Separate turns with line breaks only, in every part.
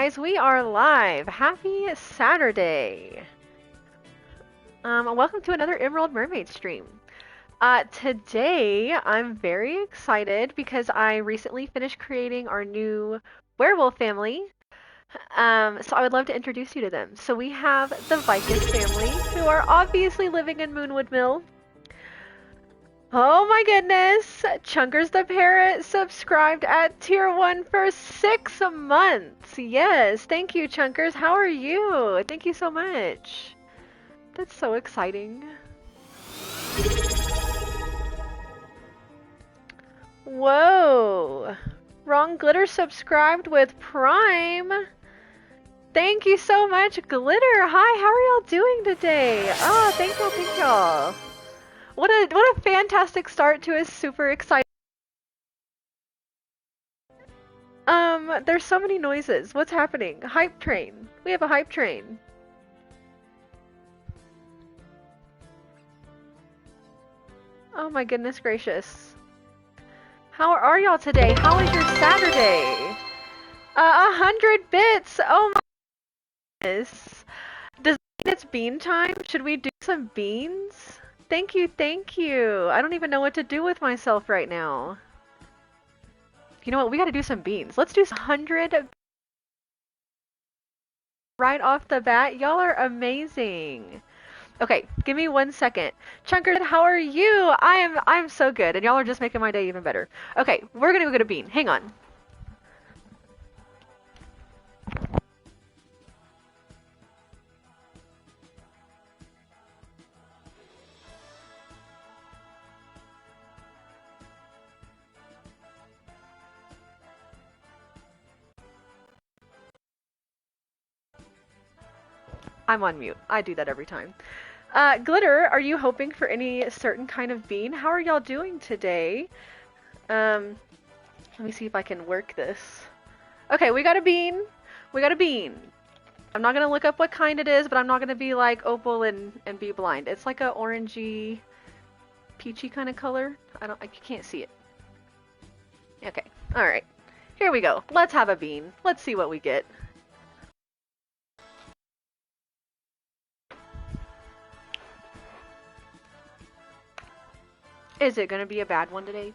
guys, we are live. Happy Saturday. Welcome to another Emerald Mermaid stream. Today I'm very excited because I recently finished creating our new werewolf family. So I would love to introduce you to them. So we have the Vikas family, who are obviously living in Moonwood Mill. Oh my goodness! Chunkers the Parrot subscribed at tier 1 for 6 months. Yes, thank you, Chunkers. How are you? Thank you so much. That's so exciting. Whoa! Wrong Glitter subscribed with Prime. Thank you so much, Glitter. Hi, how are y'all doing today? Oh, thank y'all. What a fantastic start to a super exciting. There's so many noises. What's happening? Hype train. We have a hype train. Oh my goodness gracious. How are y'all today? How was your Saturday? 100 bits. Oh my goodness. Does it mean it's bean time? Should we do some beans? Thank you, thank you. I don't even know what to do with myself right now. You know what? We gotta do some beans. Let's do 100 right off the bat. Y'all are amazing. Okay, give me 1 second. Chunker, how are you? I'm so good, and y'all are just making my day even better. Okay, we're gonna go get a bean. Hang on. I'm on mute. I do that every time. Glitter, are you hoping for any certain kind of bean? How are y'all doing today? Let me see if I can work this. Okay, we got a bean. We got a bean. I'm not gonna look up what kind it is, but I'm not gonna be like Opal and be blind. It's like a orangey, peachy kind of color. I can't see it. Okay, all right. Here we go. Let's have a bean. Let's see what we get. Is it gonna be a bad one today?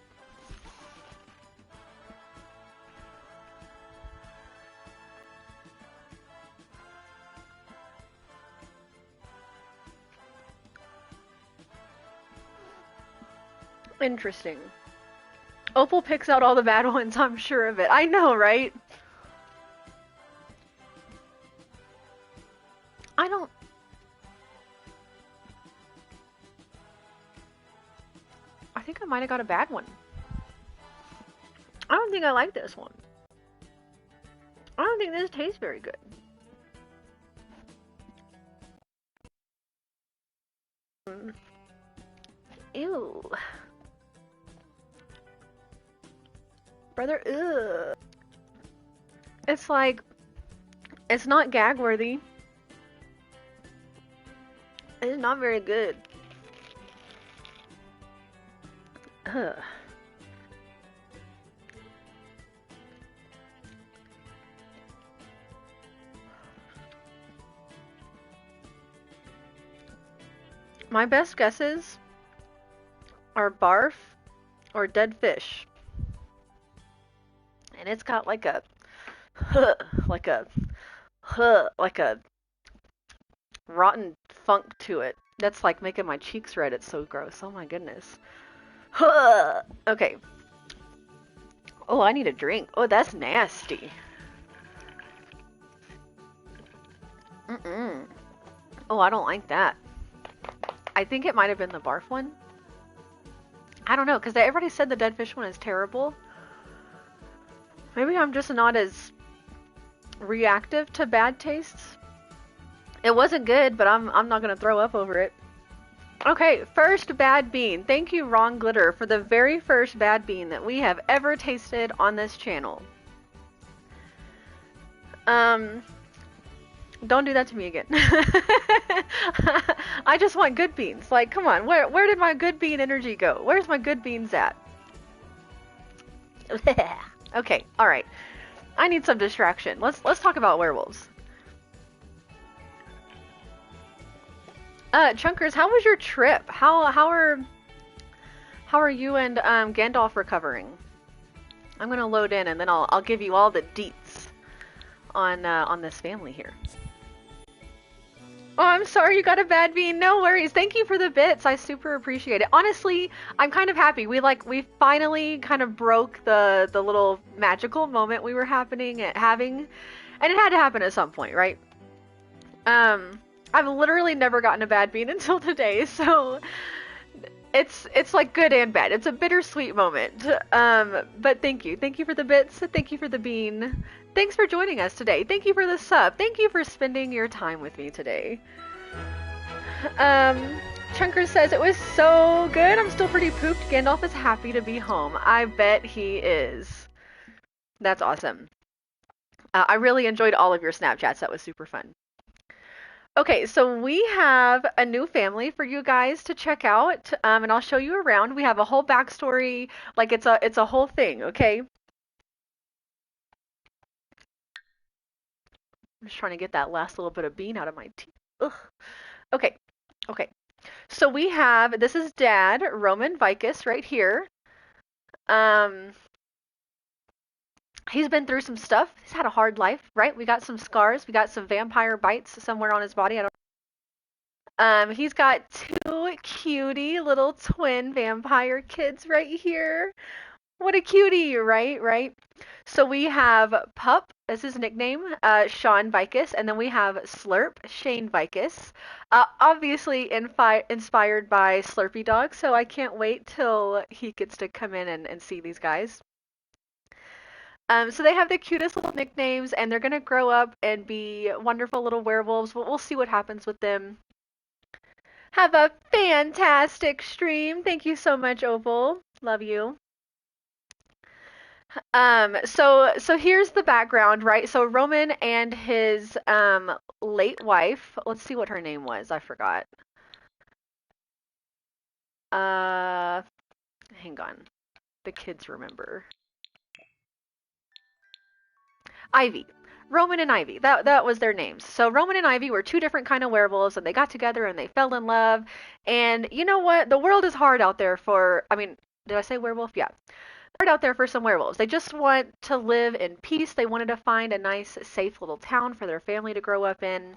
Interesting. Opal picks out all the bad ones, I'm sure of it. I know, right? I think I might have got a bad one. I don't think I like this one. I don't think this tastes very good. Ew. Brother, ugh. It's like, it's not gag worthy. It's not very good. Ugh. My best guesses are barf or dead fish. And it's got like a like a rotten funk to it. That's like making my cheeks red. It's so gross. Oh my goodness. Okay. Oh, I need a drink. Oh, that's nasty. Oh, I don't like that. I think it might have been the barf one. I don't know, because everybody said the dead fish one is terrible. Maybe I'm just not as reactive to bad tastes. It wasn't good, but I'm not gonna throw up over it. Okay, first bad bean. Thank you, Wrong Glitter, for the very first bad bean that we have ever tasted on this channel. Don't do that to me again. I just want good beans. Like, come on, where did my good bean energy go? Where's my good beans at? Okay, alright. I need some distraction. Let's talk about werewolves. Chunkers, how was your trip? How are you and Gandalf recovering? I'm gonna load in and then I'll give you all the deets on this family here. Oh, I'm sorry you got a bad bean. No worries. Thank you for the bits. I super appreciate it. Honestly, I'm kind of happy. We finally kind of broke the little magical moment we were having, and it had to happen at some point, right? I've literally never gotten a bad bean until today, so it's like good and bad. It's a bittersweet moment. But thank you for the bits. Thank you for the bean. Thanks for joining us today. Thank you for the sub. Thank you for spending your time with me today. Um, Chunker says it was so good. I'm still pretty pooped. Gandalf is happy to be home. I bet he is. That's awesome. I really enjoyed all of your Snapchats. That was super fun. Okay, so we have a new family for you guys to check out, and I'll show you around. We have a whole backstory, like it's a whole thing. Okay, I'm just trying to get that last little bit of bean out of my teeth. Ugh. Okay, okay. So we have this is Dad, Roman Vikas, right here. Um, he's been through some stuff. He's had a hard life, right? We got some scars. We got some vampire bites somewhere on his body. I don't. He's got two cutie little twin vampire kids right here. What a cutie, right? Right. So we have Pup as his nickname, Sean Vikas, and then we have Slurp, Shane Vikas. Obviously inspired by Slurpy Dog, so I can't wait till he gets to come in and see these guys. So they have the cutest little nicknames, and they're gonna grow up and be wonderful little werewolves. We'll see what happens with them. Have a fantastic stream. Thank you so much, Opal. Love you. So here's the background, right? So Roman and his late wife, let's see what her name was. I forgot. Uh, hang on. The kids remember. Ivy. Roman and Ivy. That was their names. So Roman and Ivy were two different kind of werewolves, and they got together and they fell in love. And you know what? The world is hard out there for. I mean, did I say werewolf? Yeah. Hard out there for some werewolves. They just want to live in peace. They wanted to find a nice, safe little town for their family to grow up in.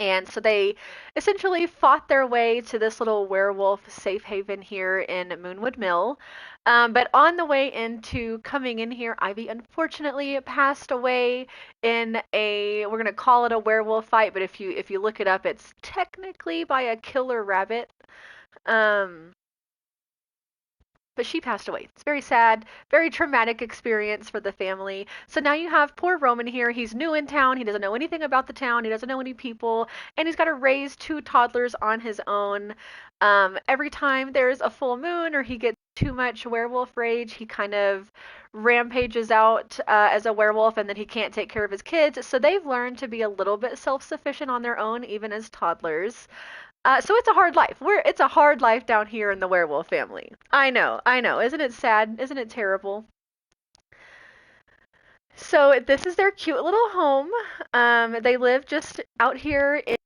And so they essentially fought their way to this little werewolf safe haven here in Moonwood Mill. But on the way into coming in here, Ivy unfortunately passed away in we're gonna call it a werewolf fight, but if you look it up, it's technically by a killer rabbit. Um, but she passed away. It's very sad, very traumatic experience for the family. So now you have poor Roman here. He's new in town. He doesn't know anything about the town. He doesn't know any people, and he's got to raise two toddlers on his own. Every time there's a full moon or he gets too much werewolf rage, he kind of rampages out as a werewolf, and then he can't take care of his kids. So they've learned to be a little bit self-sufficient on their own, even as toddlers. So it's a hard life. It's a hard life down here in the werewolf family. I know, I know. Isn't it sad? Isn't it terrible? So this is their cute little home. They live just out here in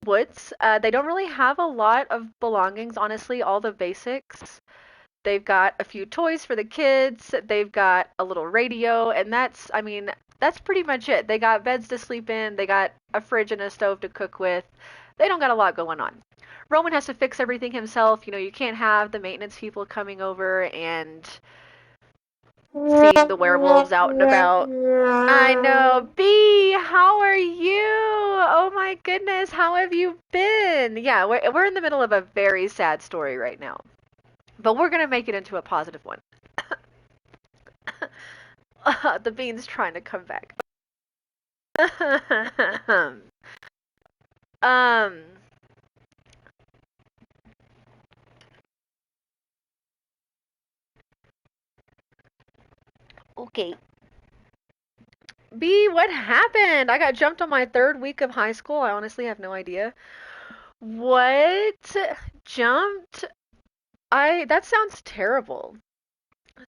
the woods. They don't really have a lot of belongings, honestly, all the basics. They've got a few toys for the kids. They've got a little radio, and I mean, that's pretty much it. They got beds to sleep in. They got a fridge and a stove to cook with. They don't got a lot going on. Roman has to fix everything himself. You know, you can't have the maintenance people coming over and seeing the werewolves out and about. I know. B, how are you? Oh my goodness, how have you been? Yeah, we're in the middle of a very sad story right now, but we're gonna make it into a positive one. The bean's trying to come back. um. Okay. B, what happened? I got jumped on my third week of high school. I honestly have no idea. What? Jumped? That sounds terrible.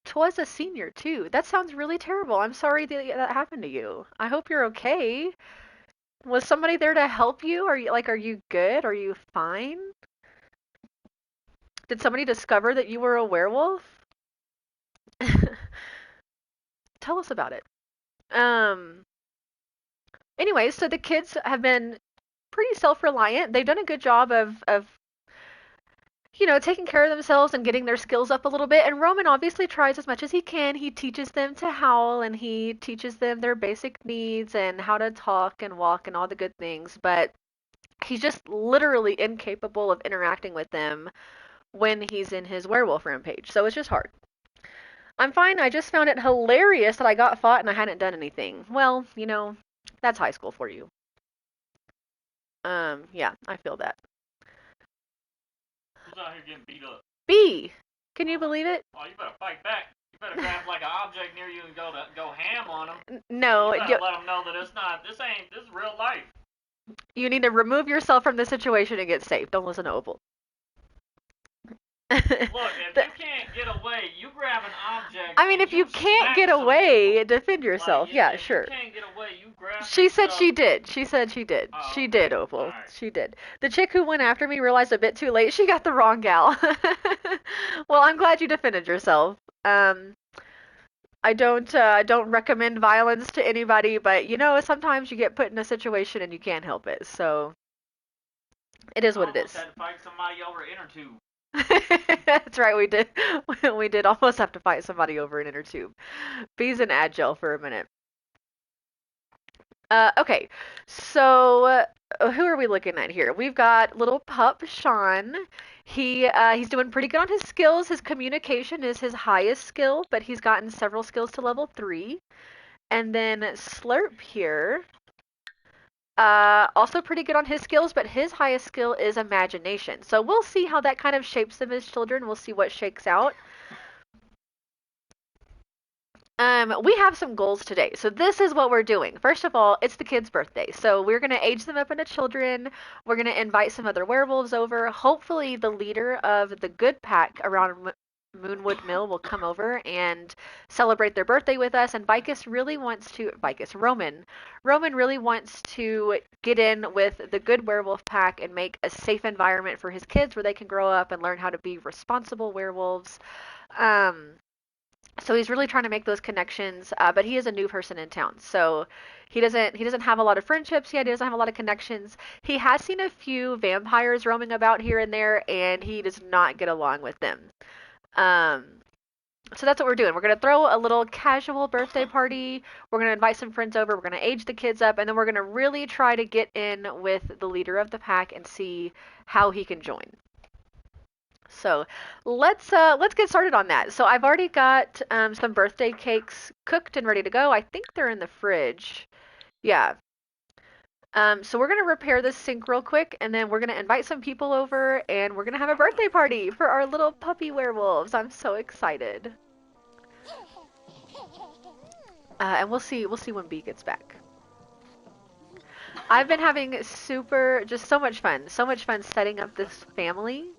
'Twas a senior too. That sounds really terrible. I'm sorry that happened to you. I hope you're okay. Was somebody there to help you? Are you good? Are you fine? Did somebody discover that you were a werewolf? Tell us about it. Um, anyway, so the kids have been pretty self-reliant. They've done a good job of taking care of themselves and getting their skills up a little bit. And Roman obviously tries as much as he can. He teaches them to howl and he teaches them their basic needs and how to talk and walk and all the good things. But he's just literally incapable of interacting with them when he's in his werewolf rampage. So it's just hard. I'm fine. I just found it hilarious that I got fought and I hadn't done anything. Well, that's high school for you. Yeah, I feel that.
Who's out here getting beat up?
B, can you believe it?
Oh, you better fight back. You better grab like an object near you and go ham on them.
No,
you better let them know that this is real life.
You need to remove yourself from the situation and get safe. Don't listen to Opal.
Look, if you can't get away, you grab an object.
I mean, if you can't get away, defend yourself.
Like,
yeah,
if
sure.
You can't get away, you grab.
She said she did. She said she did.
Oh,
she
okay.
did, Opal.
Right.
She did. The chick who went after me realized a bit too late she got the wrong gal. Well, I'm glad you defended yourself. I don't recommend violence to anybody, but sometimes you get put in a situation and you can't help it. So it is what it is.
Had to fight somebody over inner tube.
That's right, we did. We did almost have to fight somebody over an inner tube. Bees and Agile for a minute. Okay, so who are we looking at here? We've got little pup Sean. He's doing pretty good on his skills. His communication is his highest skill, but he's gotten several skills to level 3. And then Slurp here. Also pretty good on his skills, but his highest skill is imagination. So we'll see how that kind of shapes them as children. We'll see what shakes out. We have some goals today. So this is what we're doing. First of all, it's the kid's birthday. So we're going to age them up into children. We're going to invite some other werewolves over. Hopefully the leader of the good pack around Moonwood Mill will come over and celebrate their birthday with us. And Roman really wants to get in with the good werewolf pack and make a safe environment for his kids where they can grow up and learn how to be responsible werewolves. So he's really trying to make those connections, but he is a new person in town, so he doesn't have a lot of friendships yet. He doesn't have a lot of connections. He has seen a few vampires roaming about here and there, and he does not get along with them. So that's what we're doing. We're going to throw a little casual birthday party. We're going to invite some friends over. We're going to age the kids up, and then we're going to really try to get in with the leader of the pack and see how he can join. So let's get started on that. So I've already got some birthday cakes cooked and ready to go. I think they're in the fridge. Yeah. So we're going to repair this sink real quick, and then we're going to invite some people over, and we're going to have a birthday party for our little puppy werewolves. I'm so excited. And we'll see when B gets back. I've been having just so much fun setting up this family.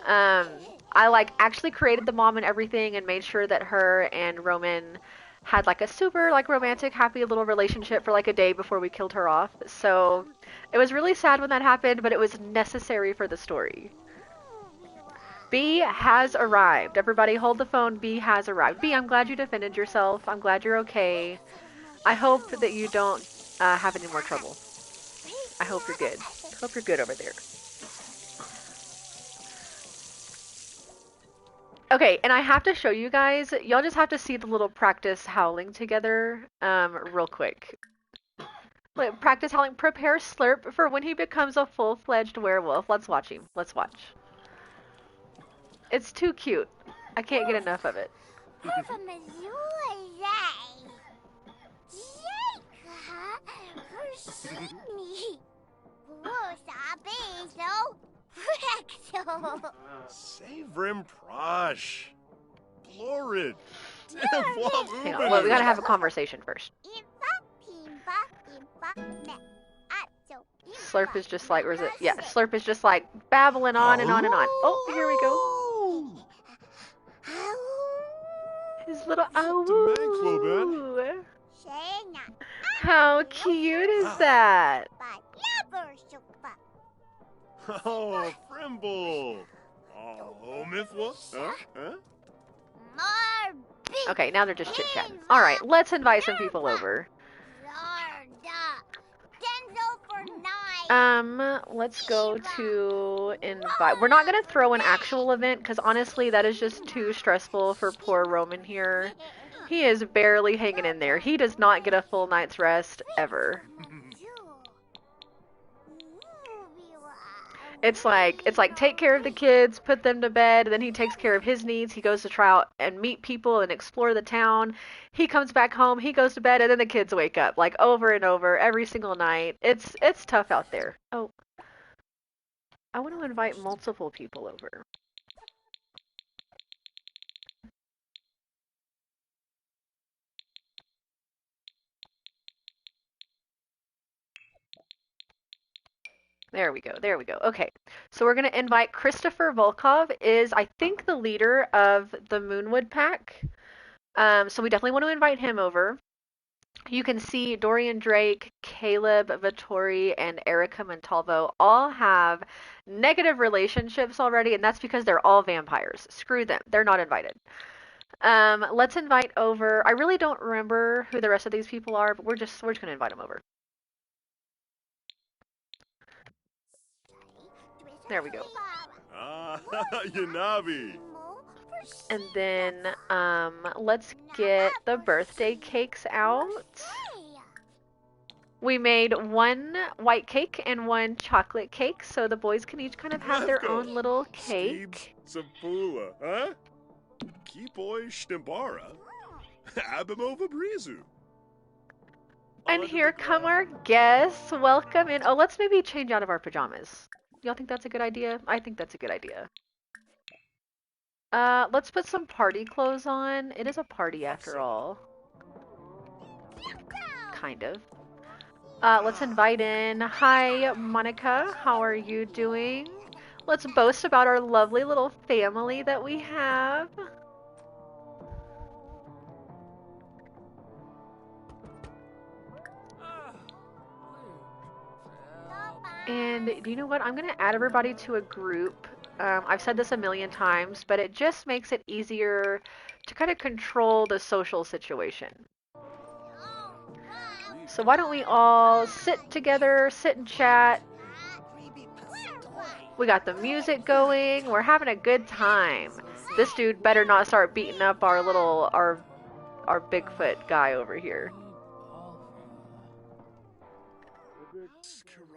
I actually created the mom and everything and made sure that her and Roman had a super romantic, happy little relationship for a day before we killed her off. So it was really sad when that happened, but it was necessary for the story. B has arrived. Everybody hold the phone. B has arrived. B, I'm glad you defended yourself. I'm glad you're okay. I hope that you don't have any more trouble. I hope you're good. Hope you're good over there. Okay, and I have to show you guys, y'all just have to see the little practice howling together real quick. Practice howling, prepare Slurp for when he becomes a full-fledged werewolf. Let's watch him. Let's watch. It's too cute. I can't get enough of it.
Savrim Prosh. Blorid.
Hang on, well, we gotta have a conversation first. Slurp is just or is it? Yeah, Slurp is just babbling on and on and on. Oh, here we go. little
Manklo,
How cute is that?
Oh, Frimble. Oh, Mithwa. Huh?
Okay, now they're just chit-chatting. Alright, let's invite some people over. Let's go to invite. We're not gonna throw an actual event because honestly, that is just too stressful for poor Roman here. He is barely hanging in there. He does not get a full night's rest ever. It's like take care of the kids, put them to bed, then he takes care of his needs. He goes to try out and meet people and explore the town. He comes back home, he goes to bed, and then the kids wake up like over and over every single night. It's tough out there. Oh, I want to invite multiple people over. There we go. There we go. Okay. So we're going to invite Christopher Volkov is, I think, the leader of the Moonwood Pack. So we definitely want to invite him over. You can see Dorian Drake, Caleb Vittori, and Erica Montalvo all have negative relationships already, and that's because they're all vampires. Screw them. They're not invited. Let's invite over. I really don't remember who the rest of these people are, but we're just going to invite them over. There we go.
Yanabi.
And then let's get the birthday cakes out. We made one white cake and one chocolate cake, so the boys can each kind of have their own little cake.
Sapula, huh? Kipoi Shtimbara. Abimova Brizu.
And here come our guests. Welcome in. Oh, let's maybe change out of our pajamas. Y'all think that's a good idea? I think that's a good idea. Let's put some party clothes on. It is a party after all. Kind of. Let's invite in. Hi, Monica. How are you doing? Let's boast about our lovely little family that we have. And you know what? I'm going to add everybody to a group. I've said this a million times, but it just makes it easier to kind of control the social situation. So why don't we all sit together, sit and chat. We got the music going. We're having a good time. This dude better not start beating up our Bigfoot guy over here.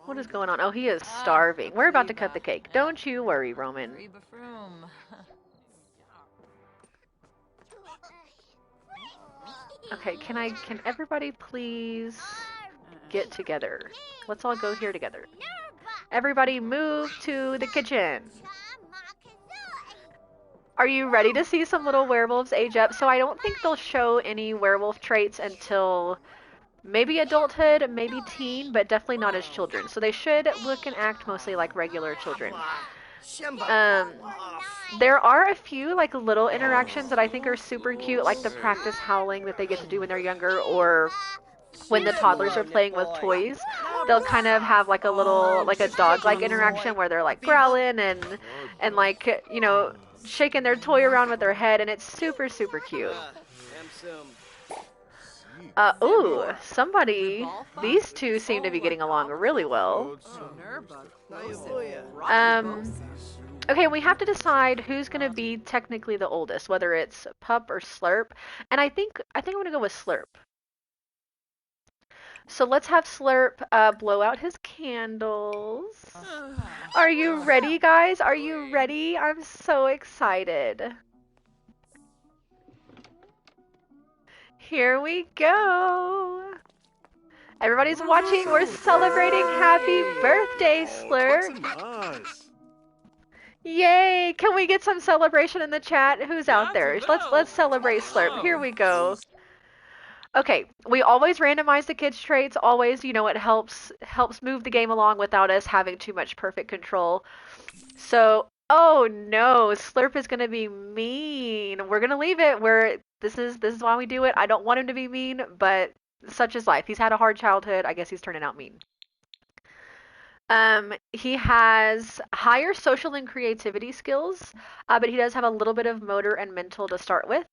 What is going on? Oh, he is starving. We're about to cut the cake. Don't you worry, Roman. Okay, can everybody please get together? Let's all go here together. Everybody move to the kitchen. Are you ready to see some little werewolves age up? So I don't think they'll show any werewolf traits until maybe adulthood, maybe teen, but definitely not as children. So they should look and act mostly like regular children. There are a few like little interactions that I think are super cute, like the practice howling that they get to do when they're younger, or when the toddlers are playing with toys. They'll kind of have like a little, like a dog-like interaction where they're like growling and like, you know, shaking their toy around with their head, and it's super, super cute. Ooh, these two seem to be getting along really well. Okay, we have to decide who's going to be technically the oldest, whether it's Pup or Slurp. And I think I'm going to go with Slurp. So let's have Slurp blow out his candles. Are you ready, guys? Are you ready? I'm so excited. Here we go. Everybody's watching. We're celebrating. Happy birthday, Slurp. Yay! Can we get some celebration in the chat? Who's out there? Let's celebrate Slurp. Here we go. Okay, we always randomize the kids' traits. Always, you know, it helps move the game along without us having too much perfect control. So Oh no, Slurp is gonna be mean. We're gonna leave it where this is why we do it. I don't want him to be mean, but such is life. He's had a hard childhood. I guess he's turning out mean. He has higher social and creativity skills, but he does have a little bit of motor and mental to start with.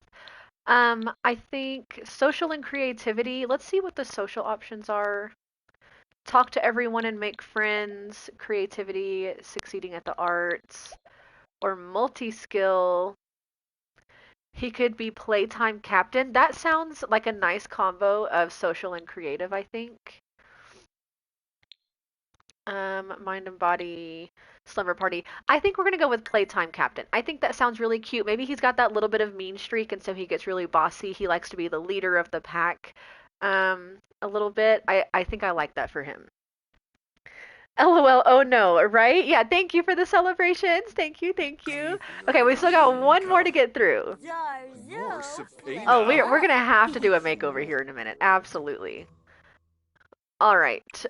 I think social and creativity. Let's see what the social options are. Talk to everyone and make friends, creativity, succeeding at the arts, or multi-skill. He could be playtime captain. That sounds like a nice combo of social and creative, I think. Mind and body, slumber party. I think we're gonna go with playtime captain. I think that sounds really cute. Maybe he's got that little bit of mean streak, and so he gets really bossy. He likes to be the leader of the pack, a little bit. I think I like that for him. LOL, oh no, right? Yeah, thank you for the celebrations. Thank you, thank you. Okay, we still got one more to get through.
More
Oh,
subpoena.
we're gonna have to do a makeover here in a minute. Absolutely. All right.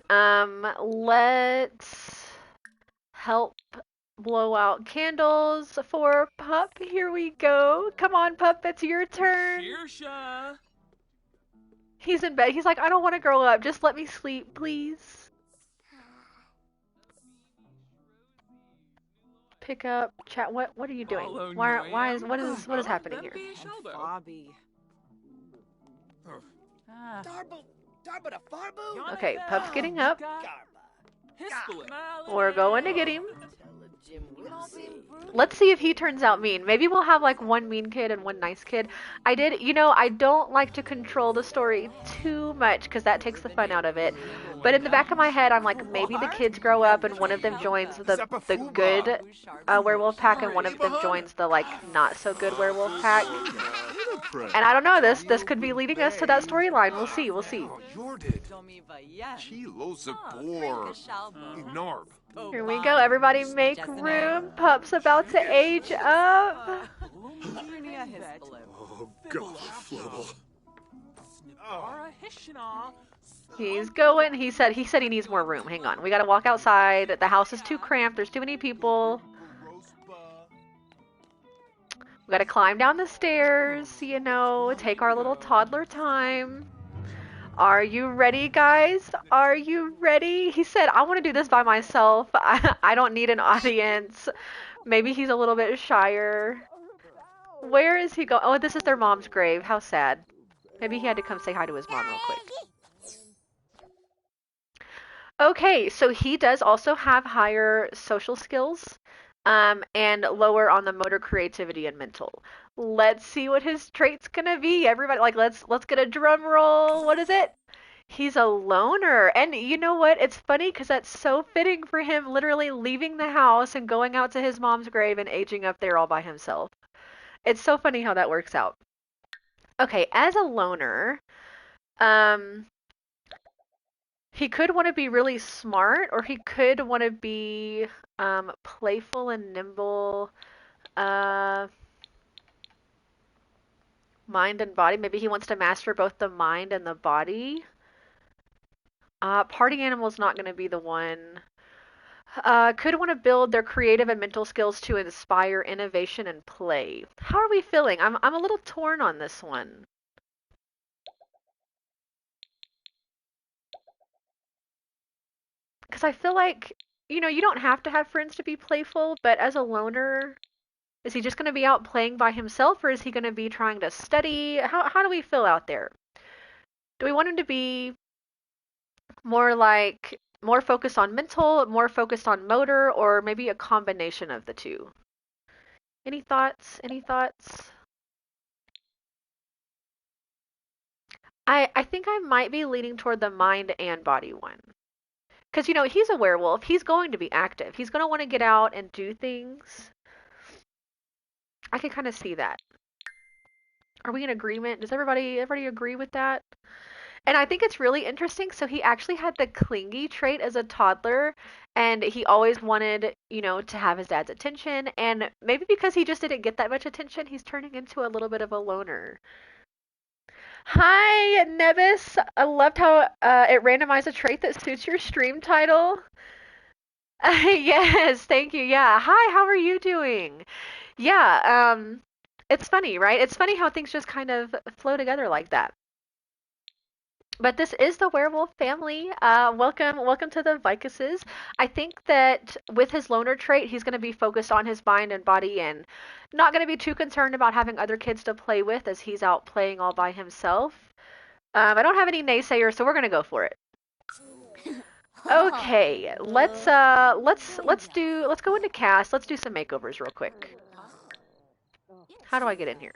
Let's help blow out candles for Pup. Here we go. Come on, Pup, it's your turn. He's in bed. He's like, I don't want to grow up. Just let me sleep, please. Pick up, chat. What are you doing? What is happening here?
Bobby.
Okay, Pup's getting up. We're going to get him. Let's see if he turns out mean. Maybe we'll have like one mean kid and one nice kid. I don't like to control the story too much because that takes the fun out of it. But in the back of my head, I'm like, maybe the kids grow up and one of them joins the good werewolf pack and one of them joins the like not so good werewolf pack. And I don't know, this could be leading us to that storyline. We'll see, we'll see. Here we go, everybody make room. Pup's about to age up.
Oh, God, Flibble.
He's going. He said he needs more room. Hang on. We gotta walk outside. The house is too cramped. There's too many people. We gotta climb down the stairs, take our little toddler time. Are you ready, guys? Are you ready? He said, I want to do this by myself. I don't need an audience. Maybe he's a little bit shyer. Where is he going? Oh, this is their mom's grave. How sad. Maybe he had to come say hi to his mom real quick. Okay, so he does also have higher social skills, and lower on the motor creativity and mental. Let's see what his trait's gonna be. Everybody, like, let's get a drum roll. What is it? He's a loner. And you know what? It's funny because that's so fitting for him, literally leaving the house and going out to his mom's grave and aging up there all by himself. It's so funny how that works out. Okay, as a loner, um, he could want to be really smart, or he could want to be playful and nimble. Uh, Mind and body. Maybe he wants to master both the mind and the body. Party animal's not going to be the one. Could want to build their creative and mental skills to inspire innovation and play. How are we feeling? I'm a little torn on this one. Because I feel like, you don't have to have friends to be playful, but as a loner, is he just going to be out playing by himself, or is he going to be trying to study? How do we feel out there? Do we want him to be more focused on mental, more focused on motor, or maybe a combination of the two? Any thoughts? Any thoughts? I think I might be leaning toward the mind and body one. Because, he's a werewolf. He's going to be active. He's going to want to get out and do things. I can kind of see that. Are we in agreement? Does everybody agree with that? And I think it's really interesting. So he actually had the clingy trait as a toddler, and he always wanted, to have his dad's attention. And maybe because he just didn't get that much attention, he's turning into a little bit of a loner. Hi, Nevis. I loved how it randomized a trait that suits your stream title. Yes, thank you. Yeah. Hi, how are you doing? Yeah, it's funny, right? It's funny how things just kind of flow together like that. But this is the werewolf family. Welcome to the Vikases. I think that with his loner trait, he's going to be focused on his mind and body and not going to be too concerned about having other kids to play with as he's out playing all by himself. I don't have any naysayers, so we're going to go for it. Okay, let's go into cast. Let's do some makeovers real quick. How do I get in here?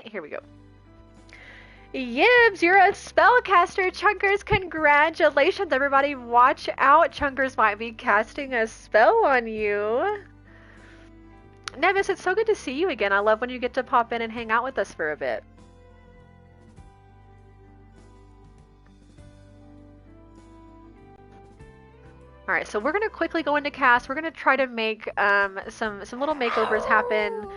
Here we go. Yibs, you're a spellcaster, Chunkers. Congratulations, everybody. Watch out. Chunkers might be casting a spell on you. Nevis, it's so good to see you again. I love when you get to pop in and hang out with us for a bit. Alright, so we're going to quickly go into cast. We're going to try to make some little makeovers happen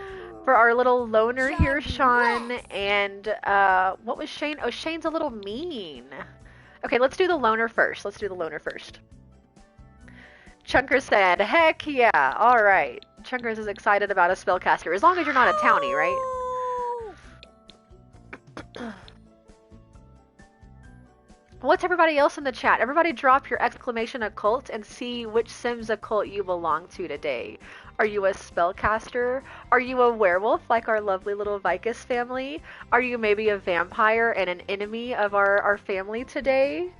for our little loner here, Sean. And what was Shane? Oh, Shane's a little mean. Okay, let's do the loner first. Let's do the loner first. Chunker said, heck yeah. Alright. Chunkers is excited about a spellcaster. As long as you're not a townie, right? What's everybody else in the chat? Everybody drop your exclamation occult and see which Sims occult you belong to today. Are you a spellcaster? Are you a werewolf like our lovely little Vikas family? Are you maybe a vampire and an enemy of our family today?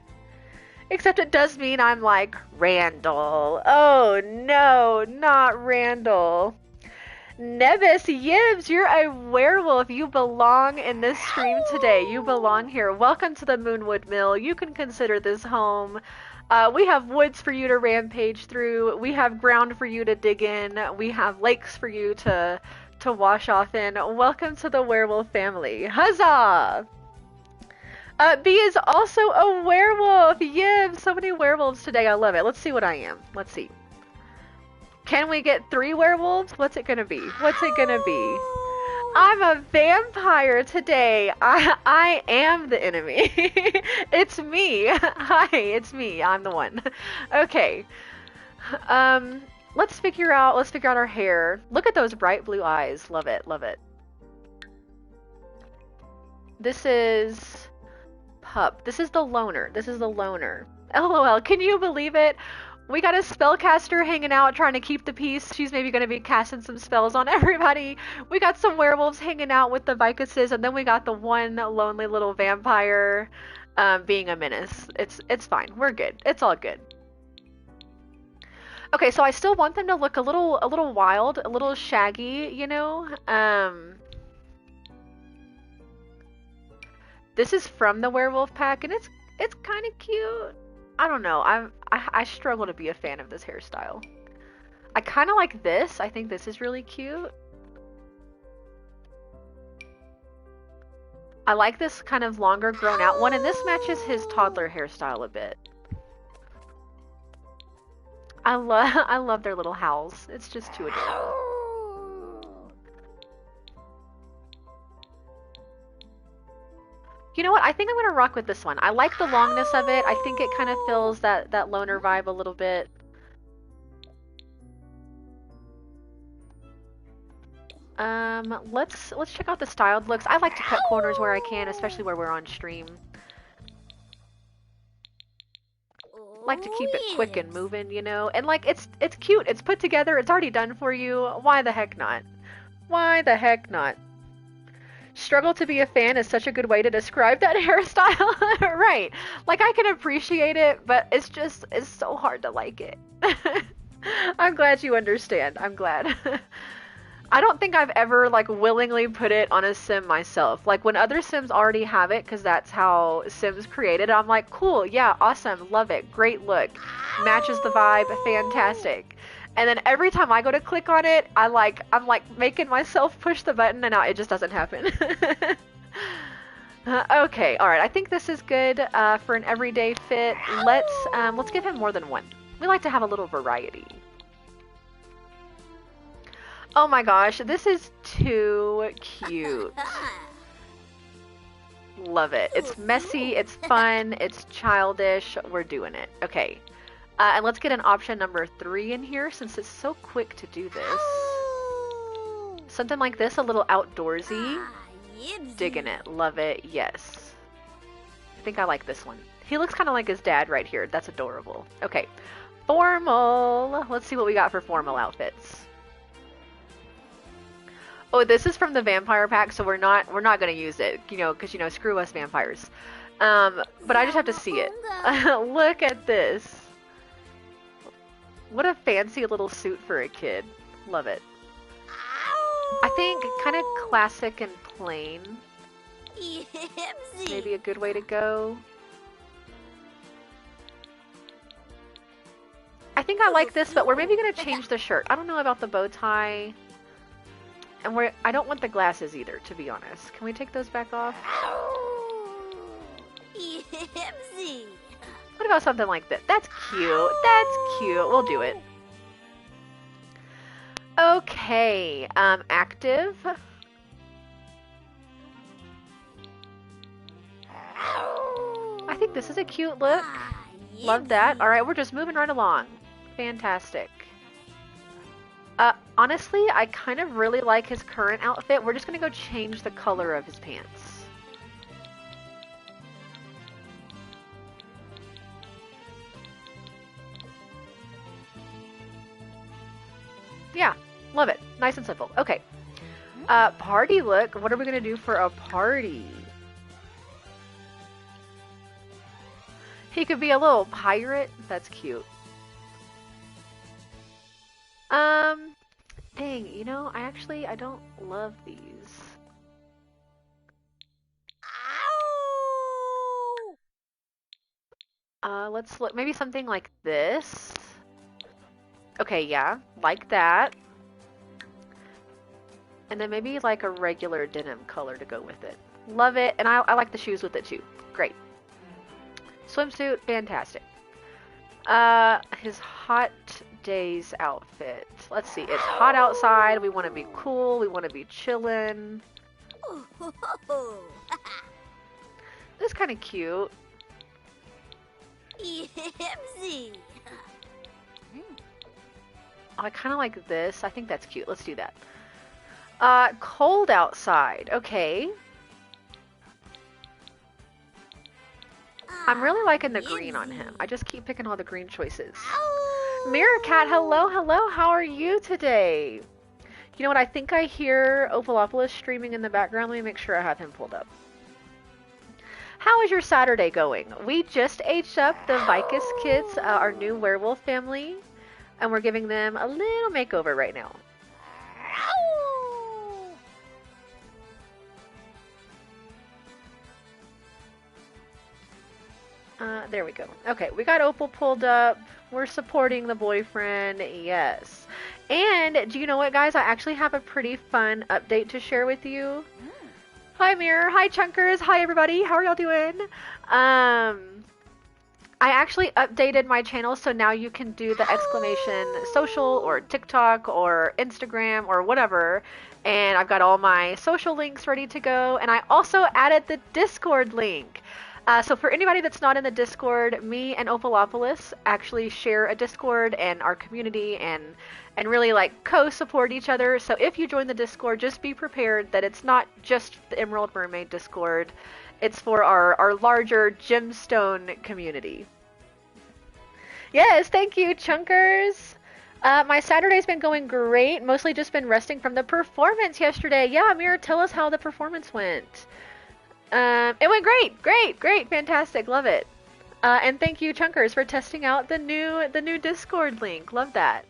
Except it does mean I'm like, Randall. Oh no, not Randall. Nevis, Yibs, you're a werewolf. You belong in this stream today. You belong here. Welcome to the Moonwood Mill. You can consider this home. We have woods for you to rampage through. We have ground for you to dig in. We have lakes for you to wash off in. Welcome to the werewolf family. Huzzah! B is also a werewolf. Yibs, so many werewolves today. I love it. Let's see what I am. Let's see. Can we get 3 werewolves? What's it gonna be? What's it gonna be? I'm a vampire today. I am the enemy. It's me. Hi, it's me. I'm the one. Okay. Let's figure out our hair. Look at those bright blue eyes. Love it. Love it. This is Pup. This is the loner. This is the loner. LOL. Can you believe it? We got a spellcaster hanging out trying to keep the peace. She's maybe going to be casting some spells on everybody. We got some werewolves hanging out with the Vikases, and then we got the one lonely little vampire being a menace. It's fine. We're good. It's all good. Okay, so I still want them to look a little wild, a little shaggy, you know? This is from the werewolf pack, and it's kind of cute. I don't know. I struggle to be a fan of this hairstyle. I kind of like this. I think this is really cute. I like this kind of longer grown out one, and this matches his toddler hairstyle a bit. I love their little howls. It's just too adorable. You know what? I think I'm gonna rock with this one. I like the longness of it. I think it kind of fills that loner vibe a little bit. Let's check out the styled looks. I like to cut corners where I can, especially where we're on stream. Like to keep it quick and moving, you know? And like it's cute. It's put together. It's already done for you. Why the heck not? Why the heck not? Struggle to be a fan is such a good way to describe that hairstyle. Right. Like I can appreciate it, but it's so hard to like it. I'm glad you understand. I'm glad. I don't think I've ever like willingly put it on a sim myself. Like when other sims already have it, because that's how sims created, I'm like, cool, yeah, awesome, love it, great look, matches the vibe, fantastic. And then every time I go to click on it, I'm like making myself push the button, and it just doesn't happen. Okay, all right. I think this is good for an everyday fit. Let's give him more than one. We like to have a little variety. Oh my gosh, this is too cute. Love it. It's messy, it's fun, it's childish. We're doing it. Okay. And let's get an option number 3 in here since it's so quick to do this. Something like this, a little outdoorsy. Digging it. Love it. Yes. I think I like this one. He looks kind of like his dad right here. That's adorable. Okay. Formal. Let's see what we got for formal outfits. Oh, this is from the vampire pack, so we're not gonna use it, you know, because screw us vampires. But I just have to see it. Look at this. What a fancy little suit for a kid. Love it. I think kind of classic and plain. Maybe a good way to go. I think I like this, but we're maybe gonna change the shirt. I don't know about the bow tie. And I don't want the glasses either, to be honest. Can we take those back off? What about something like that? That's cute. That's cute. We'll do it. Okay. Active. I think this is a cute look. Love that. All right, we're just moving right along. Fantastic. Honestly, I kind of really like his current outfit. We're just going to go change the color of his pants. Yeah, love it. Nice and simple. Okay. Party look. What are we going to do for a party? He could be a little pirate. That's cute. Dang, I don't love these. Let's look, maybe something like this. Okay, yeah, like that. And then maybe like a regular denim color to go with it. Love it, and I like the shoes with it too. Great. Swimsuit, fantastic. His hot days outfit. Let's see, it's hot outside, we want to be cool, we want to be chillin'. This is kind of cute. I kind of like this. I think that's cute. Let's do that. Cold outside. Okay. I'm really liking the green on him. I just keep picking all the green choices. Mirror Cat, hello, hello. How are you today? You know what? I think I hear Opalopolis streaming in the background. Let me make sure I have him pulled up. How is your Saturday going? We just aged up the Vikas kids, our new werewolf family, and we're giving them a little makeover right now. There we go. Okay, we got Opal pulled up. We're supporting the boyfriend. Yes. And do you know what, guys? I actually have a pretty fun update to share with you. Hi, Mirror. Hi, Chunkers. Hi, everybody. How are y'all doing? I actually updated my channel, so now you can do the exclamation social or TikTok or Instagram or whatever. And I've got all my social links ready to go. And I also added the Discord link. So for anybody that's not in the Discord, me and Opalopolis actually share a Discord and our community and really like co-support each other. So if you join the Discord, just be prepared that it's not just the Emerald Mermaid Discord. It's for our larger gemstone community. Yes, thank you, Chunkers. My Saturday's been going great. Mostly just been resting from the performance yesterday. Yeah, Amir, tell us how the performance went. It went great, fantastic, love it. And thank you, Chunkers, for testing out the new Discord link. Love that.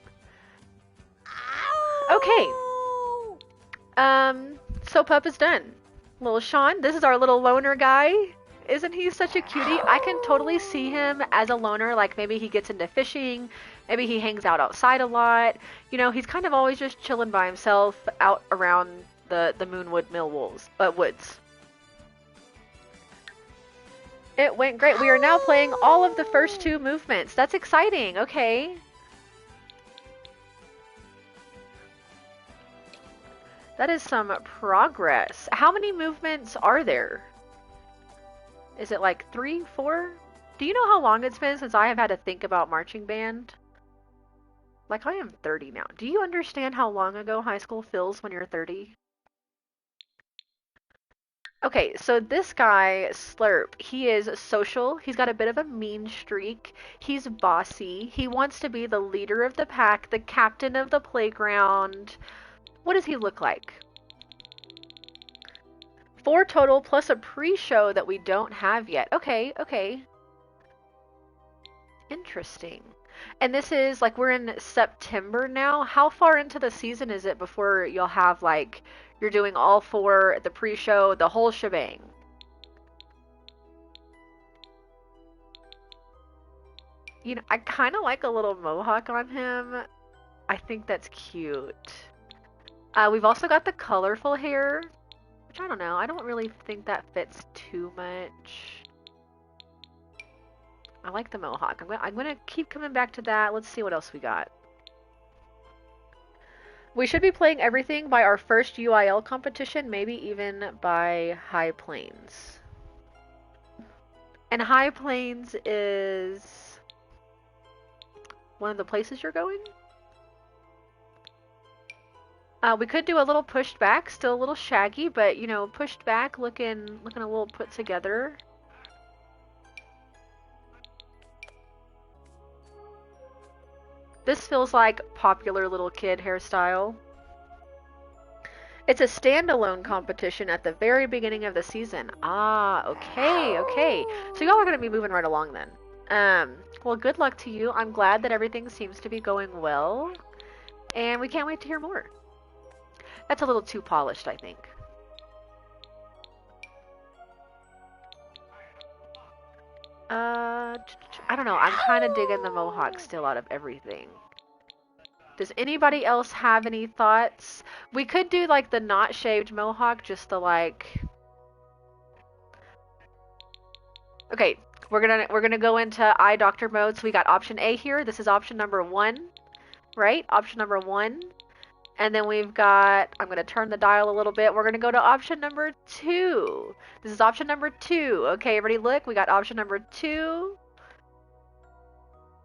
Okay. So Pup is done. Little Sean, this is our little loner guy. Isn't he such a cutie? I can totally see him as a loner, like maybe he gets into fishing, maybe he hangs out outside a lot. You know, he's kind of always just chilling by himself out around the Moonwood woods. It went great. We are now playing all of the first 2 movements. That's exciting. Okay. That is some progress. How many movements are there? Is it like 3, 4? Do you know how long it's been since I have had to think about marching band? Like, I am 30 now. Do you understand how long ago high school feels when you're 30? Okay, so this guy, Slurp, he is social. He's got a bit of a mean streak. He's bossy. He wants to be the leader of the pack, the captain of the playground. What does he look like? 4 total plus a pre-show that we don't have yet. Okay, okay. Interesting. And this is like we're in September now. How far into the season is it before you'll have like you're doing all 4, the pre-show, the whole shebang? You know, I kind of like a little mohawk on him. I think that's cute. We've also got the colorful hair, which I don't know. I don't really think that fits too much. I like the mohawk. I'm gonna keep coming back to that. Let's see what else we got. We should be playing everything by our first UIL competition, maybe even by High Plains. And High Plains is one of the places you're going? We could do a little pushed back, still a little shaggy, but you know, pushed back, looking a little put together. This feels like popular little kid hairstyle. It's a standalone competition at the very beginning of the season. Ah, okay, okay. So y'all are gonna be moving right along then. Well, good luck to you. I'm glad that everything seems to be going well, and we can't wait to hear more. That's a little too polished, I think. I don't know. I'm kind of digging the mohawk still out of everything. Does anybody else have any thoughts? We could do like the not shaved mohawk, just the like. Okay, we're gonna go into eye doctor mode. So we got option A here. This is option number 1, right? Option number 1. And then we've got, I'm going to turn the dial a little bit. We're going to go to option number 2. This is option number 2. Okay, everybody look. We got option number 2.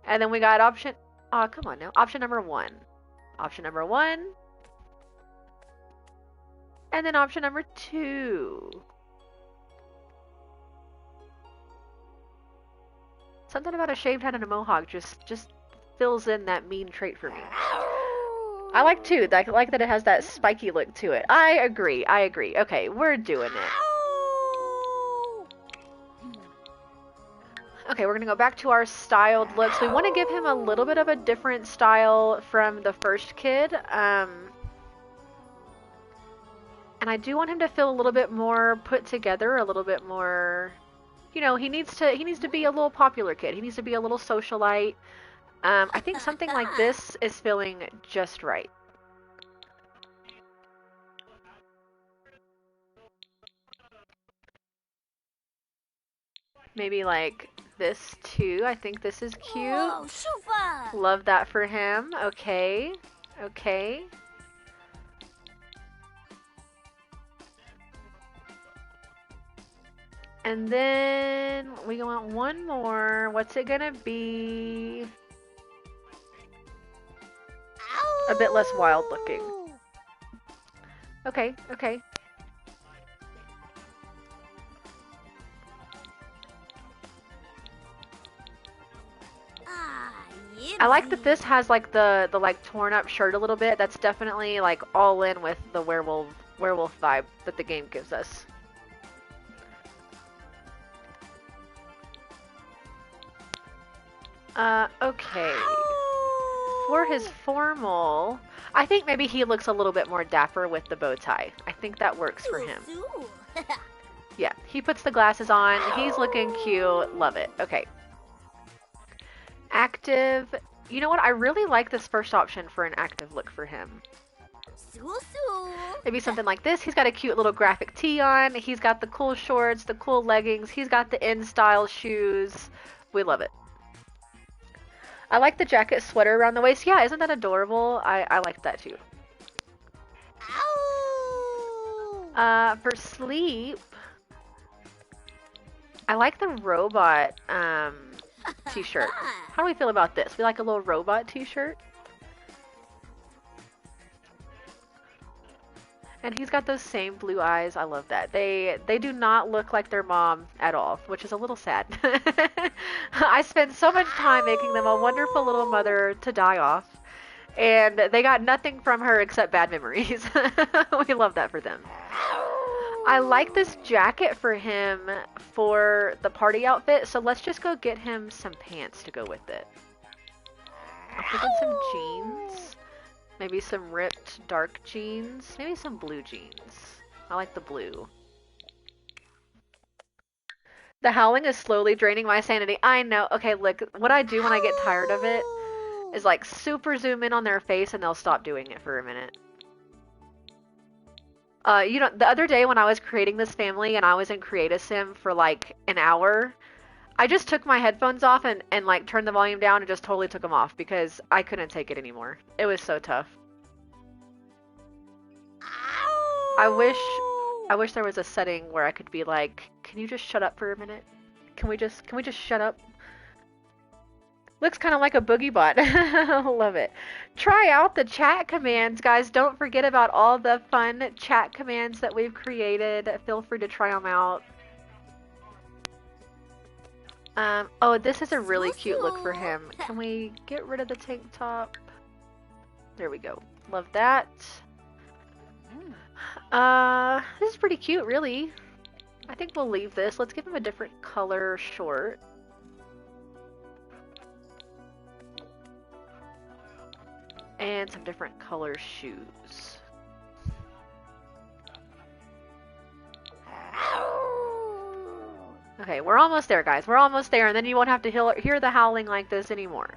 And then we got option, oh, come on now. Option number 1. Option number 1. And then option number 2. Something about a shaved head and a mohawk just fills in that mean trait for me. I like too. I like that it has that spiky look to it. I agree. I agree. Okay, we're doing it. Okay, we're gonna go back to our styled looks. We want to give him a little bit of a different style from the first kid. And I do want him to feel a little bit more put together, a little bit more, you know, he needs to be a little popular kid. He needs to be a little socialite. I think something like this is feeling just right. Maybe like this too. I think this is cute. Love that for him. Okay. Okay. And then we want one more. What's it gonna be? A bit less wild looking. Okay, okay. I like that this has like the like torn up shirt a little bit. That's definitely like all in with the werewolf vibe that the game gives us. Okay. For his formal, I think maybe he looks a little bit more dapper with the bow tie. I think that works for him. Yeah, he puts the glasses on. He's looking cute. Love it. Okay. Active. You know what? I really like this first option for an active look for him. Maybe something like this. He's got a cute little graphic tee on. He's got the cool shorts, the cool leggings. He's got the in-style shoes. We love it. I like the jacket sweater around the waist. Yeah, isn't that adorable? I like that too. For sleep, I like the robot t-shirt. How do we feel about this? We like a little robot t-shirt? And he's got those same blue eyes. I love that. They do not look like their mom at all, which is a little sad. I spent so much time making them a wonderful little mother to die off, and they got nothing from her except bad memories. We love that for them. I like this jacket for him for the party outfit, so let's just go get him some pants to go with it. I'll put in some jeans. Maybe some ripped dark jeans. Maybe some blue jeans. I like the blue. The howling is slowly draining my sanity. I know. Okay, look, what I do when I get tired of it is like super zoom in on their face and they'll stop doing it for a minute. You know, the other day when I was creating this family and I was in Create Sim for like an hour, I just took my headphones off and like turned the volume down and just totally took them off because I couldn't take it anymore. It was so tough. I wish there was a setting where I could be like, can you just shut up for a minute? Can we just shut up? Looks kind of like a boogie bot. Love it. Try out the chat commands, guys. Don't forget about all the fun chat commands that we've created. Feel free to try them out. Oh, this is a really cute look for him. Can we get rid of the tank top? There we go. Love that. This is pretty cute, really. I think we'll leave this. Let's give him a different color short. And some different color shoes. Okay, we're almost there, guys. We're almost there, and then you won't have to hear the howling like this anymore.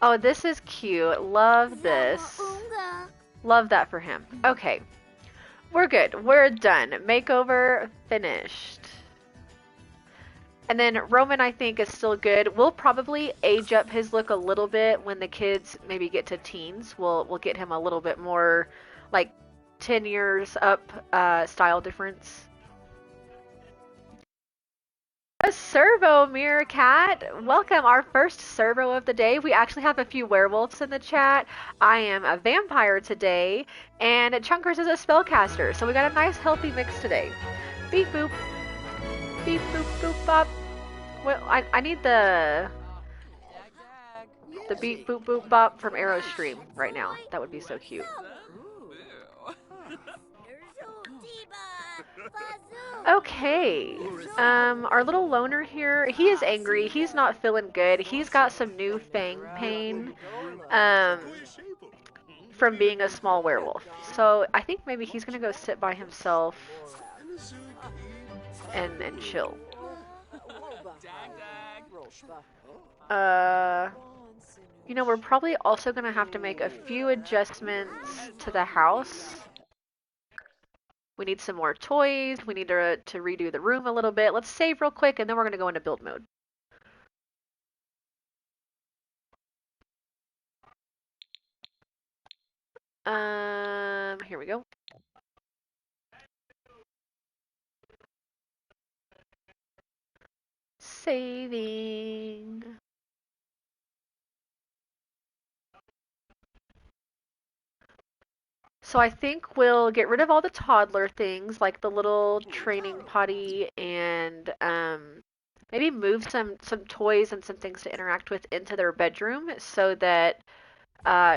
Oh, this is cute. Love this. Love that for him. Okay. We're good. We're done. Makeover finished. And then Roman, I think, is still good. We'll probably age up his look a little bit when the kids maybe get to teens. We'll get him a little bit more, like, 10 years up style difference. A servo, Meerkat! Welcome, our first servo of the day. We actually have a few werewolves in the chat. I am a vampire today, and Chunkers is a spellcaster, so we got a nice healthy mix today. Beep boop. Beep boop boop bop. Well, I need the beep boop boop bop from Arrow's stream right now. That would be so cute. Okay, our little loner here, he is angry. He's not feeling good. He's got some new fang pain, from being a small werewolf. So I think maybe he's gonna go sit by himself and chill. You know, we're probably also gonna have to make a few adjustments to the house. We need some more toys. We need to redo the room a little bit. Let's save real quick, and then we're going to go into build mode. Here we go. Saving. So I think we'll get rid of all the toddler things, like the little training potty, and maybe move some toys and some things to interact with into their bedroom so that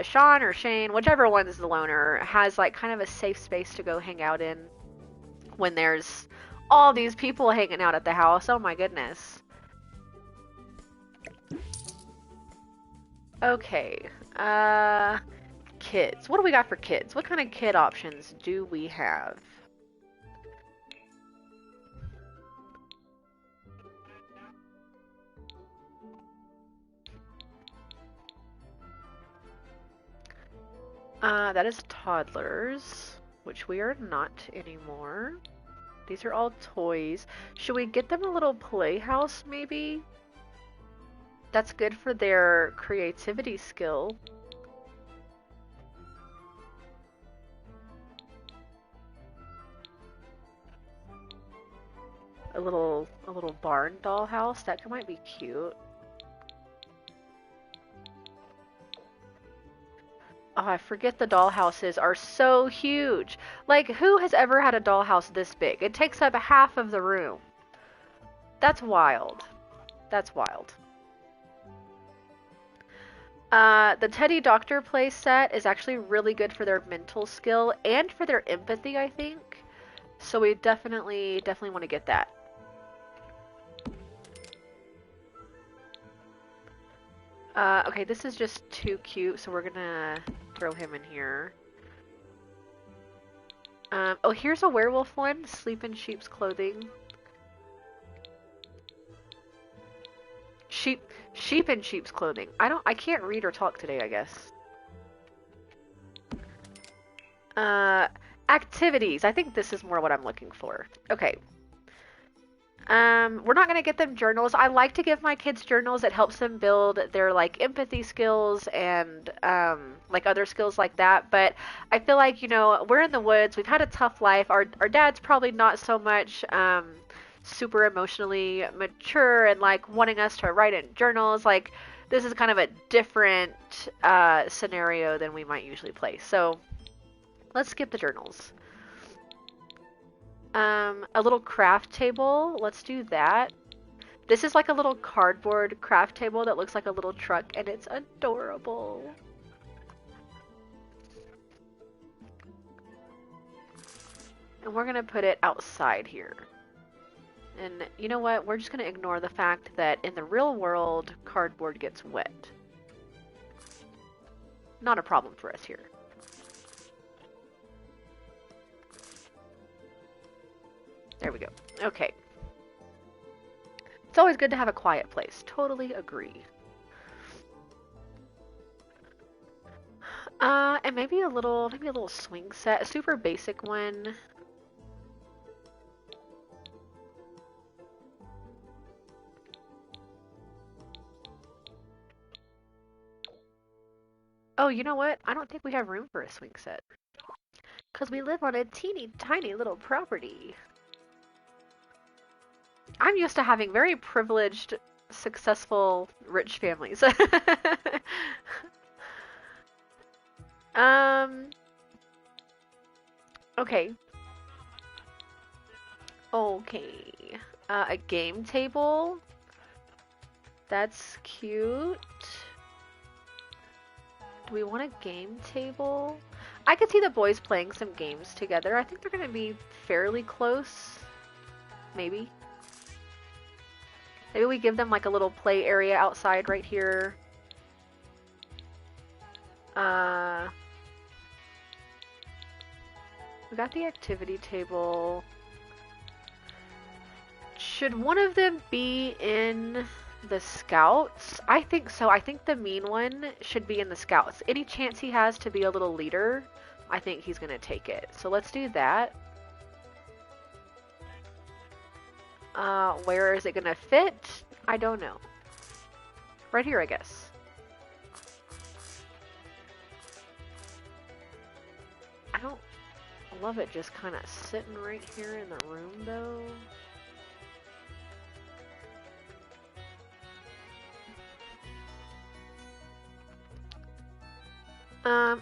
Sean or Shane, whichever one is the loner, has like kind of a safe space to go hang out in when there's all these people hanging out at the house. Oh my goodness. Okay. Kids. What do we got for kids? What kind of kid options do we have? That is toddlers, which we are not anymore. These are all toys. Should we get them a little playhouse, maybe? That's good for their creativity skill. a little barn dollhouse. That might be cute. Oh, I forget the dollhouses are so huge. Like, who has ever had a dollhouse this big? It takes up half of the room. That's wild. That's wild. The Teddy Doctor play set is actually really good for their mental skill and for their empathy, I think. So we definitely want to get that. Okay, this is just too cute, so we're gonna throw him in here. Oh, here's a werewolf one. Sleep in sheep's clothing. Sheep in sheep's clothing. I can't read or talk today, I guess. Activities. I think this is more what I'm looking for. Okay. We're not gonna get them journals. I like to give my kids journals. It helps them build their like empathy skills and like other skills like that. But I feel like, you know, we're in the woods. We've had a tough life. Our dad's probably not so much super emotionally mature and like wanting us to write in journals. Like this is kind of a different scenario than we might usually play. So let's skip the journals. A little craft table. Let's do that. This is like a little cardboard craft table that looks like a little truck, and it's adorable. And we're gonna put it outside here. And you know what? We're just gonna ignore the fact that in the real world, cardboard gets wet. Not a problem for us here. There we go. Okay. It's always good to have a quiet place. Totally agree. And maybe a little swing set, a super basic one. Oh, you know what? I don't think we have room for a swing set. Because we live on a teeny tiny little property. I'm used to having very privileged, successful, rich families. Okay. Okay. A game table. That's cute. Do we want a game table? I could see the boys playing some games together. I think they're going to be fairly close. Maybe. Maybe we give them like a little play area outside right here. We got the activity table. Should one of them be in the scouts? I think so. I think the mean one should be in the scouts. Any chance he has to be a little leader, I think he's going to take it. So let's do that. Where is it going to fit? I don't know. Right here, I guess. I don't love it just kind of sitting right here in the room, though.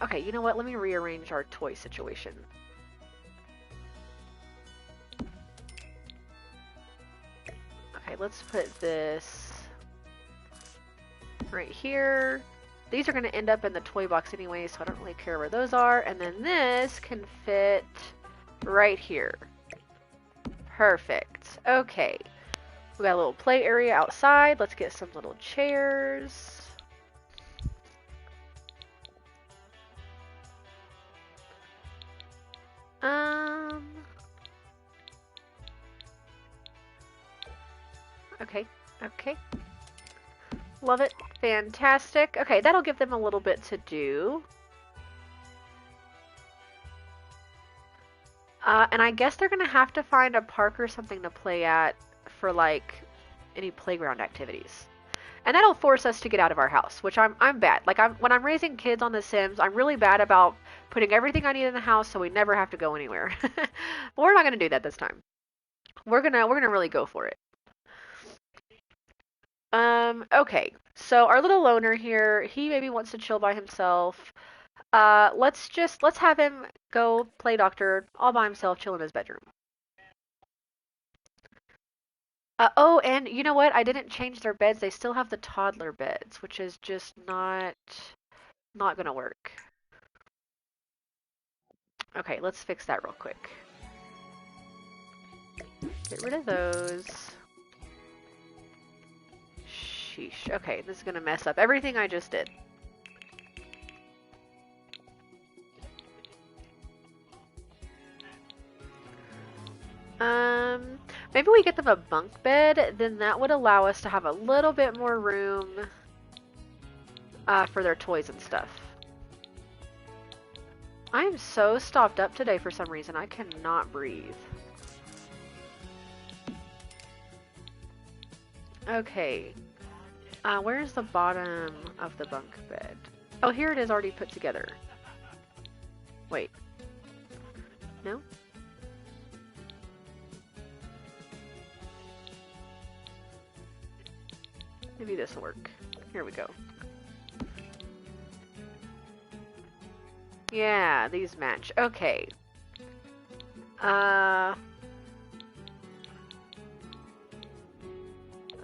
Okay, you know what? Let me rearrange our toy situation. Okay, let's put this right here. These are going to end up in the toy box anyway, so I don't really care where those are. And then this can fit right here. Perfect. Okay. We got a little play area outside. Let's get some little chairs. Okay, okay. Love it. Fantastic. Okay, that'll give them a little bit to do. And I guess they're gonna have to find a park or something to play at for like any playground activities. And that'll force us to get out of our house, which I'm bad. Like when I'm raising kids on The Sims, I'm really bad about putting everything I need in the house so we never have to go anywhere. But we're not gonna do that this time. we're gonna really go for it. Okay. So our little loner here, he maybe wants to chill by himself. Let's have him go play doctor all by himself, chill in his bedroom. Oh, and you know what? I didn't change their beds. They still have the toddler beds, which is just not gonna work. Okay, let's fix that real quick. Get rid of those. Sheesh. Okay, this is gonna mess up everything I just did. Maybe we get them a bunk bed, then that would allow us to have a little bit more room for their toys and stuff. I am so stopped up today for some reason. I cannot breathe. Okay. Where's the bottom of the bunk bed? Oh, here it is already put together. Wait. No? Maybe this will work. Here we go. Yeah, these match. Okay.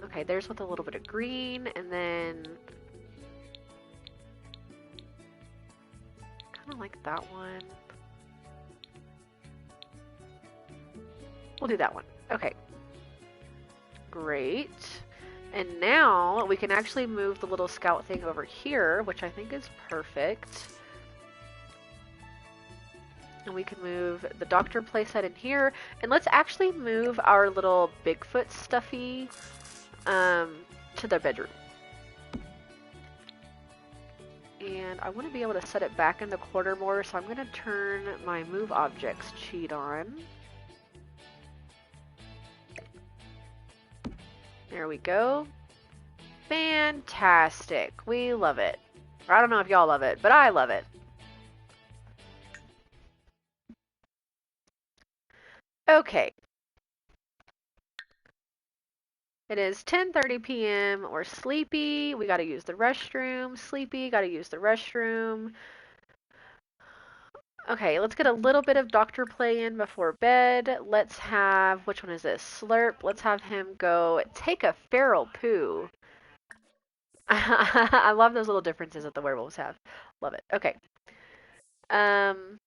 Okay, there's with a little bit of green, and then kind of like that one. We'll do that one. Okay. Great. And now we can actually move the little scout thing over here, which I think is perfect. And we can move the doctor playset in here. And let's actually move our little Bigfoot stuffy to their bedroom. And I want to be able to set it back in the corner more, so I'm going to turn my move objects cheat on. There we go. Fantastic. We love it. Or I don't know if y'all love it, but I love it. Okay. It is 10:30 p.m. We're sleepy. We gotta use the restroom. Sleepy, gotta use the restroom. Okay, let's get a little bit of doctor play in before bed. Let's have, which one is this? Slurp. Let's have him go take a feral poo. I love those little differences that the werewolves have. Love it. Okay. And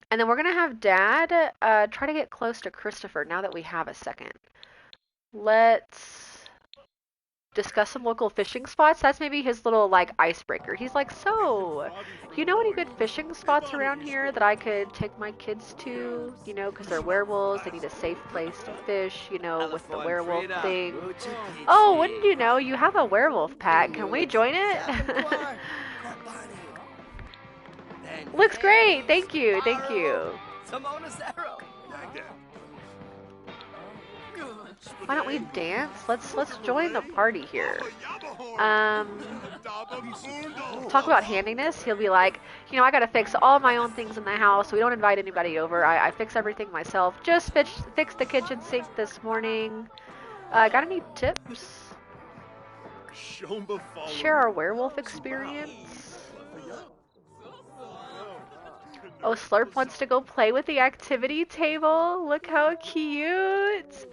then we're gonna have Dad try to get close to Christopher now that we have a second. Let's discuss some local fishing spots. That's maybe his little like icebreaker. He's like, so, you know any good fishing spots around here that I could take my kids to? You know, because they're werewolves. They need a safe place to fish, you know, with the werewolf thing. Oh, wouldn't you know, you have a werewolf pack. Can we join it? Looks great. Thank you. Thank you. Why don't we dance? Let's join the party here. Talk about handiness. He'll be like, you know, I gotta fix all my own things in the house. We don't invite anybody over. I fix everything myself. Just fix the kitchen sink this morning. Got any tips? Share our werewolf experience. Oh, Slurp wants to go play with the activity table. Look how cute.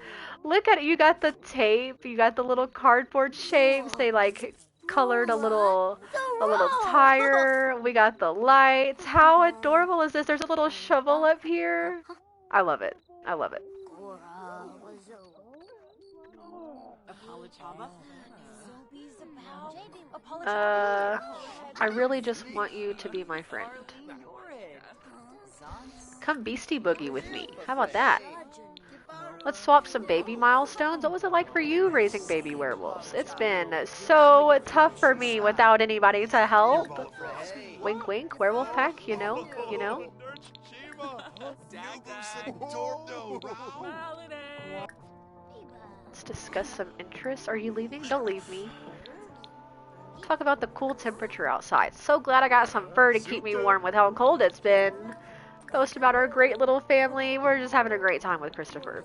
Look at it. You got the tape. You got the little cardboard shapes. They like colored a little tire. We got the lights. How adorable is this? There's a little shovel up here. I love it. I love it. I really just want you to be my friend. Come Beastie Boogie with me. How about that? Let's swap some baby milestones. What was it like for you raising baby werewolves? It's been so tough for me without anybody to help. Wink wink, werewolf pack, you know, you know. Let's discuss some interests. Are you leaving? Don't leave me. Talk about the cool temperature outside. So glad I got some fur to keep me warm with how cold it's been. Post about our great little family. We're just having a great time with Christopher.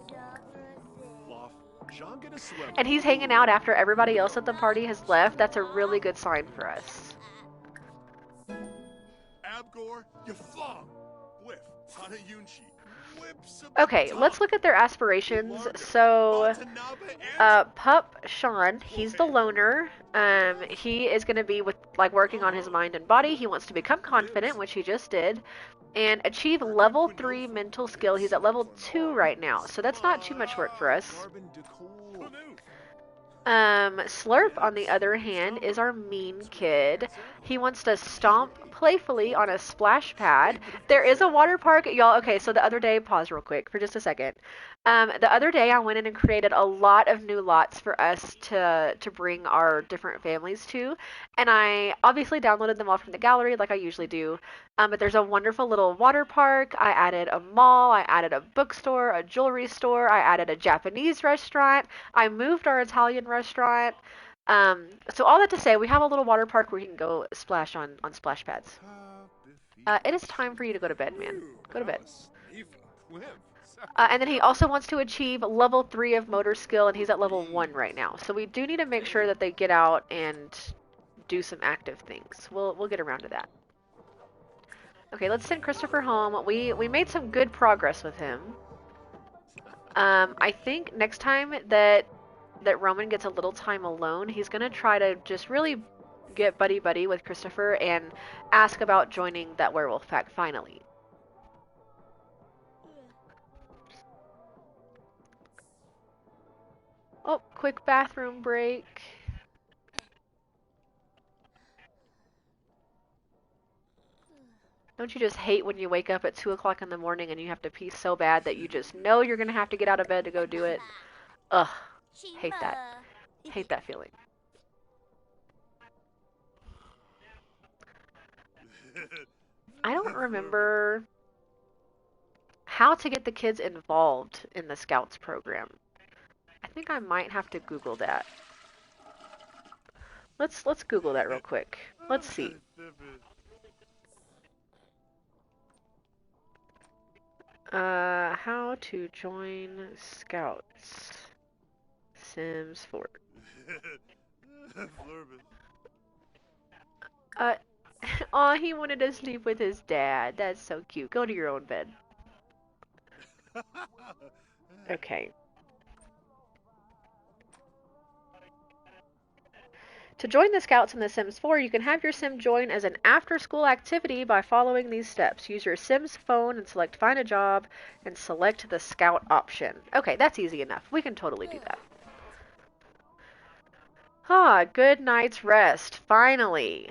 And he's hanging out after everybody else at the party has left. That's a really good sign for us. Okay, let's look at their aspirations. So, Pup Sean, he's the loner. He is going to be working on his mind and body. He wants to become confident, which he just did, and achieve level 3 mental skill. He's at level 2 right now, so that's not too much work for us. Slurp, on the other hand, is our mean kid. He wants to stomp playfully on a splash pad. There is a water park, y'all. Okay, so the other day, pause real quick for just a second. The other day, I went in and created a lot of new lots for us to bring our different families to, and I obviously downloaded them all from the gallery like I usually do. But there's a wonderful little water park. I added a mall. I added a bookstore, a jewelry store. I added a Japanese restaurant. I moved our Italian restaurant. So all that to say, we have a little water park where you can go splash on splash pads. It is time for you to go to bed, man. Go to bed. And then he also wants to achieve level 3 of motor skill, and he's at level 1 right now. So we do need to make sure that they get out and do some active things. We'll get around to that. Okay, let's send Christopher home. We made some good progress with him. I think next time that Roman gets a little time alone, he's gonna try to just really get buddy with Christopher and ask about joining that werewolf pack finally. Oh, quick bathroom break. Don't you just hate when you wake up at 2 o'clock in the morning and you have to pee so bad that you just know you're gonna have to get out of bed to go do it? Ugh, hate that. Hate that feeling. I don't remember how to get the kids involved in the Scouts program. I think I might have to Google that. Let's Google that real quick. Let's see. How to join Scouts. Sims 4. Aw, he wanted to sleep with his dad. That's so cute. Go to your own bed. Okay. To join the Scouts in The Sims 4, you can have your sim join as an after-school activity by following these steps. Use your sim's phone and select Find a Job and select the Scout option. Okay, that's easy enough. We can totally do that. Ah, good night's rest. Finally.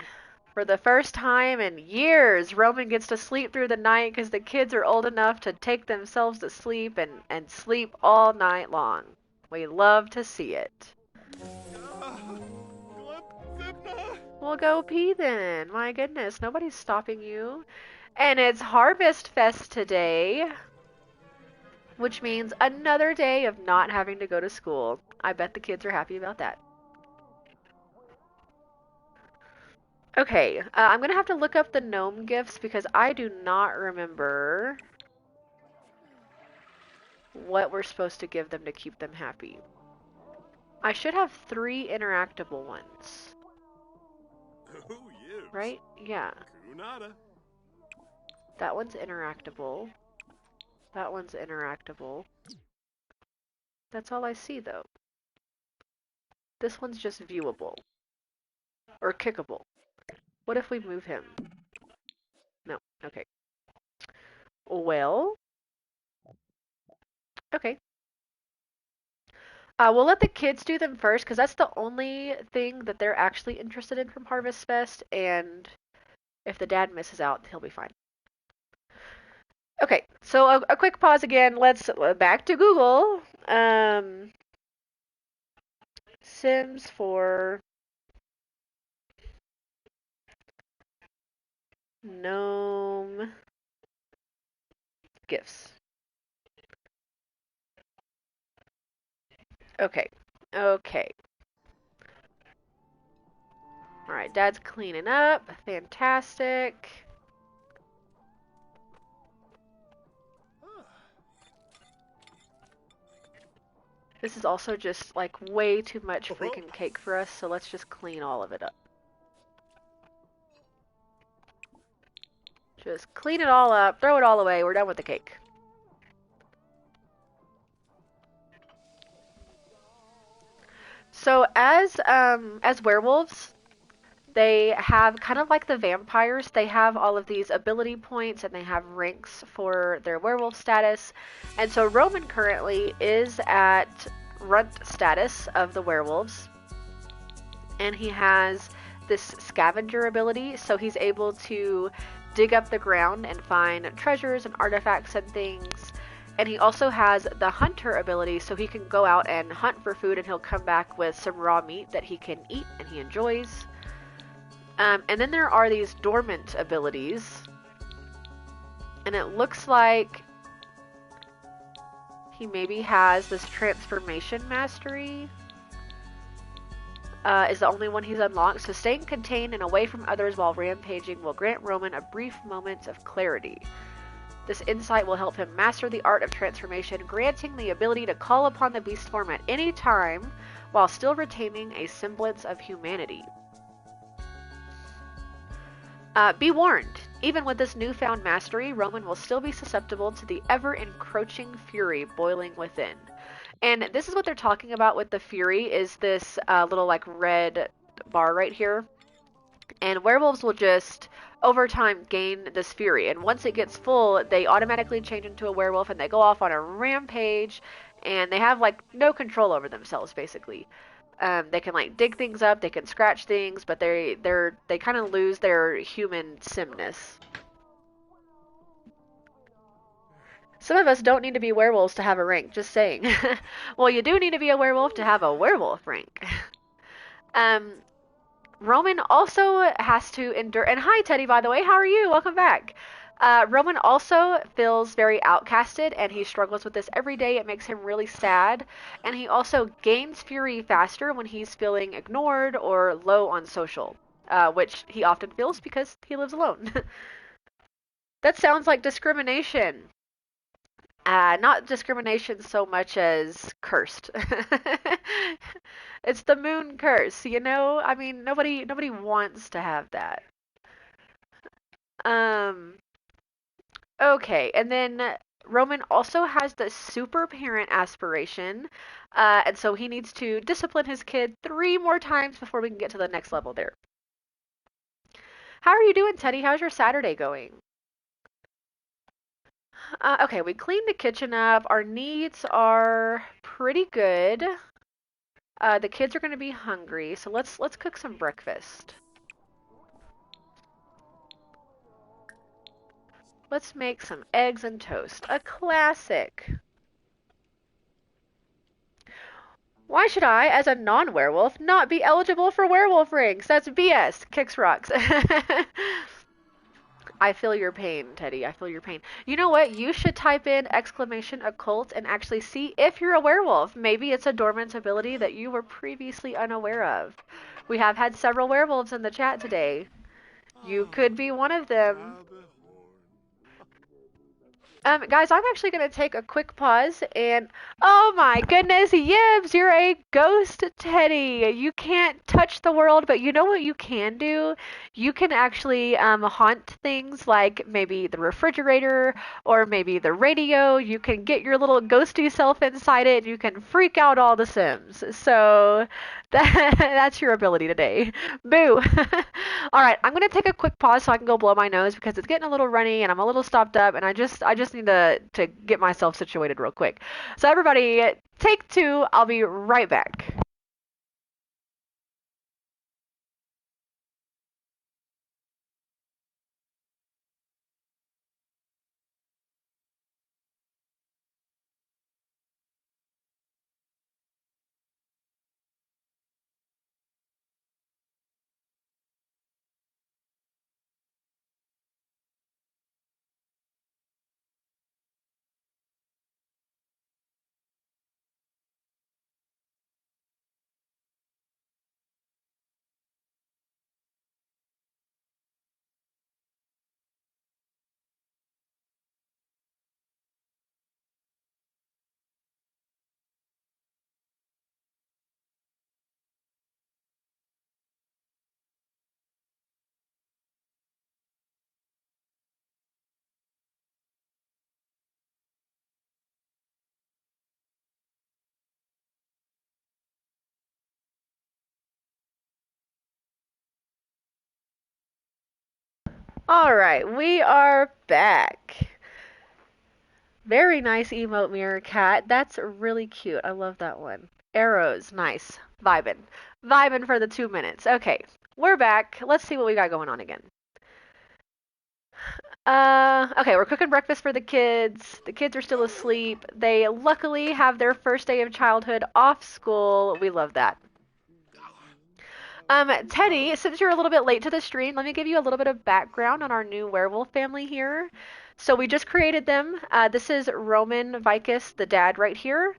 For the first time in years, Roman gets to sleep through the night because the kids are old enough to take themselves to sleep and sleep all night long. We love to see it. Well, go pee then. My goodness, nobody's stopping you. And it's Harvest Fest today, which means another day of not having to go to school. I bet the kids are happy about that. Okay, I'm gonna have to look up the gnome gifts because I do not remember what we're supposed to give them to keep them happy. I should have 3 interactable ones. Right? Yeah. That one's interactable. That one's interactable. That's all I see, though. This one's just viewable. Or kickable. What if we move him? No. Okay. Well. Okay. We'll let the kids do them first, because that's the only thing that they're actually interested in from Harvest Fest, and if the dad misses out, he'll be fine. Okay, so a quick pause again. Let's back to Google. Sims 4 gnome gifts. Okay. Okay. Alright, Dad's cleaning up. Fantastic. This is also just like way too much freaking cake for us, so let's just clean all of it up. Just clean it all up, throw it all away, we're done with the cake. So as werewolves, they have kind of like the vampires, they have all of these ability points and they have ranks for their werewolf status. And so Roman currently is at runt status of the werewolves. And he has this scavenger ability, so he's able to dig up the ground and find treasures and artifacts and things. And he also has the hunter ability, so he can go out and hunt for food and he'll come back with some raw meat that he can eat and he enjoys. And then there are these dormant abilities. And it looks like he maybe has this transformation mastery. Is the only one he's unlocked. So staying contained and away from others while rampaging will grant Roman a brief moment of clarity. This insight will help him master the art of transformation, granting the ability to call upon the beast form at any time while still retaining a semblance of humanity. Be warned, even with this newfound mastery, Roman will still be susceptible to the ever-encroaching fury boiling within. And this is what they're talking about with the fury, is this little like red bar right here. And werewolves will just, over time, gain this fury. And once it gets full, they automatically change into a werewolf and they go off on a rampage. And they have like no control over themselves, basically. They can like dig things up, they can scratch things, but they kind of lose their human simness. Some of us don't need to be werewolves to have a rank, just saying. Well, you do need to be a werewolf to have a werewolf rank. Roman also has to endure, and hi Teddy, by the way, how are you? Welcome back. Roman also feels very outcasted, and he struggles with this every day. It makes him really sad, and he also gains fury faster when he's feeling ignored or low on social, which he often feels because he lives alone. That sounds like discrimination. Not discrimination so much as cursed. It's the moon curse, you know? I mean, nobody wants to have that. Um, okay, and then Roman also has the super parent aspiration, and so he needs to discipline his kid 3 more times before we can get to the next level there. How are you doing, Teddy? How's your Saturday going? Okay, we cleaned the kitchen up. Our needs are pretty good. The kids are going to be hungry, so let's cook some breakfast. Let's make some eggs and toast. A classic. Why should I, as a non-werewolf, not be eligible for werewolf rings? That's BS. Kicks rocks. I feel your pain, Teddy. I feel your pain. You know what? You should type in exclamation occult and actually see if you're a werewolf. Maybe it's a dormant ability that you were previously unaware of. We have had several werewolves in the chat today. You could be one of them. Guys, I'm actually going to take a quick pause and, oh my goodness, Yibs, you're a ghost Teddy. You can't touch the world, but you know what you can do? You can actually haunt things like maybe the refrigerator or maybe the radio. You can get your little ghosty self inside it and you can freak out all the Sims. So that's your ability today. Boo. All right, I'm gonna take a quick pause so I can go blow my nose because it's getting a little runny and I'm a little stopped up and I just need to get myself situated real quick. So everybody, take 2. I'll be right back. Alright, we are back. Very nice emote mirror cat. That's really cute. I love that one. Arrows, nice. Vibin'. Vibin' for the 2 minutes. Okay, we're back. Let's see what we got going on again. Okay, we're cooking breakfast for the kids. The kids are still asleep. They luckily have their first day of childhood off school. We love that. Teddy, since you're a little bit late to the stream, let me give you a little bit of background on our new werewolf family here. So we just created them. This is Roman Vikas, the dad right here.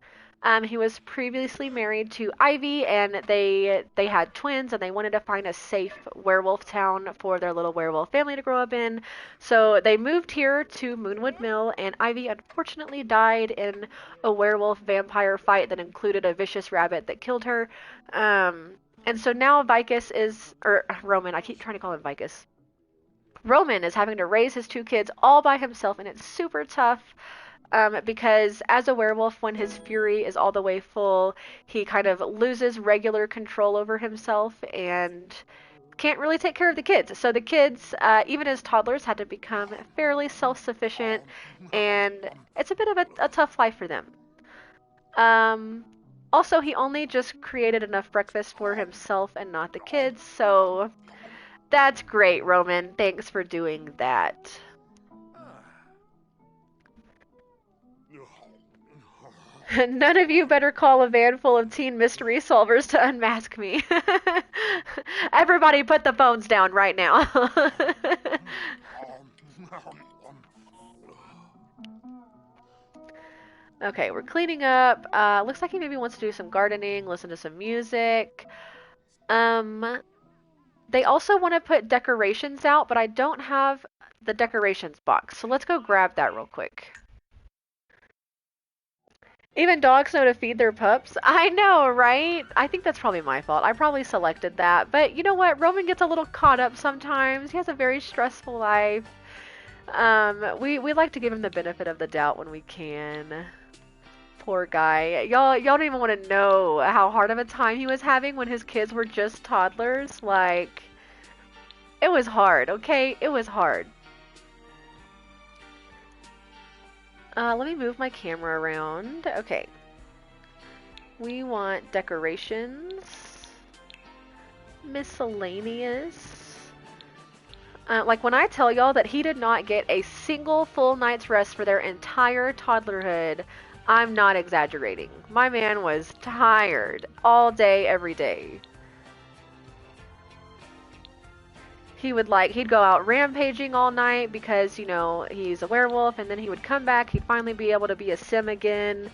He was previously married to Ivy, and they had twins, and they wanted to find a safe werewolf town for their little werewolf family to grow up in. So they moved here to Moonwood Mill, and Ivy unfortunately died in a werewolf vampire fight that included a vicious rabbit that killed her. And so now Vikas is, or Roman, I keep trying to call him Vikas. Roman is having to raise his 2 kids all by himself, and it's super tough because as a werewolf, when his fury is all the way full, he kind of loses regular control over himself and can't really take care of the kids. So the kids, even as toddlers, had to become fairly self-sufficient, and it's a bit of a tough life for them. Also, he only just created enough breakfast for himself and not the kids, so that's great, Roman. Thanks for doing that. None of you better call a van full of teen mystery solvers to unmask me. Everybody put the phones down right now. Okay, we're cleaning up. Looks like he maybe wants to do some gardening, listen to some music. They also want to put decorations out, but I don't have the decorations box. So let's go grab that real quick. Even dogs know to feed their pups. I know, right? I think that's probably my fault. I probably selected that. But you know what? Roman gets a little caught up sometimes. He has a very stressful life. We like to give him the benefit of the doubt when we can. Poor guy. Y'all don't even want to know how hard of a time he was having when his kids were just toddlers. Like, it was hard, okay? It was hard. Let me move my camera around. Okay. We want decorations. Miscellaneous. Like when I tell y'all that he did not get a single full night's rest for their entire toddlerhood, I'm not exaggerating. My man was tired all day, every day. He'd go out rampaging all night because, you know, he's a werewolf, and then he would come back, he'd finally be able to be a sim again,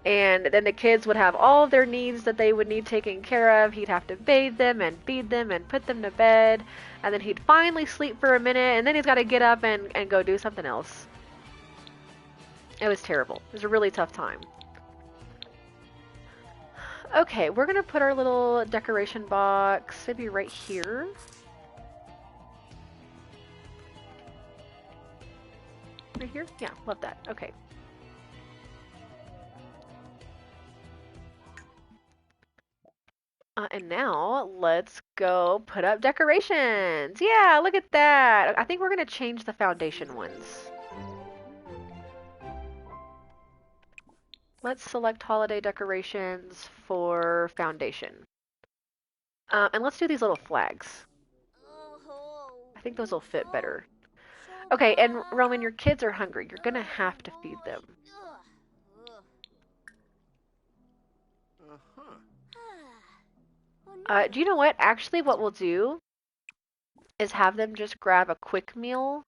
and then the kids would have all of their needs that they would need taken care of. He'd have to bathe them and feed them and put them to bed, and then he'd finally sleep for a minute, and then he's got to get up and go do something else. It was terrible. It was a really tough time. Okay, we're gonna put our little decoration box maybe right here. Right here? Yeah, love that. Okay. And now let's go put up decorations. Yeah, look at that. I think we're gonna change the foundation ones. Let's select holiday decorations for foundation. And let's do these little flags. I think those will fit better. Okay, and Roman, your kids are hungry. You're gonna have to feed them. Do you know what? Actually, what we'll do is have them just grab a quick meal.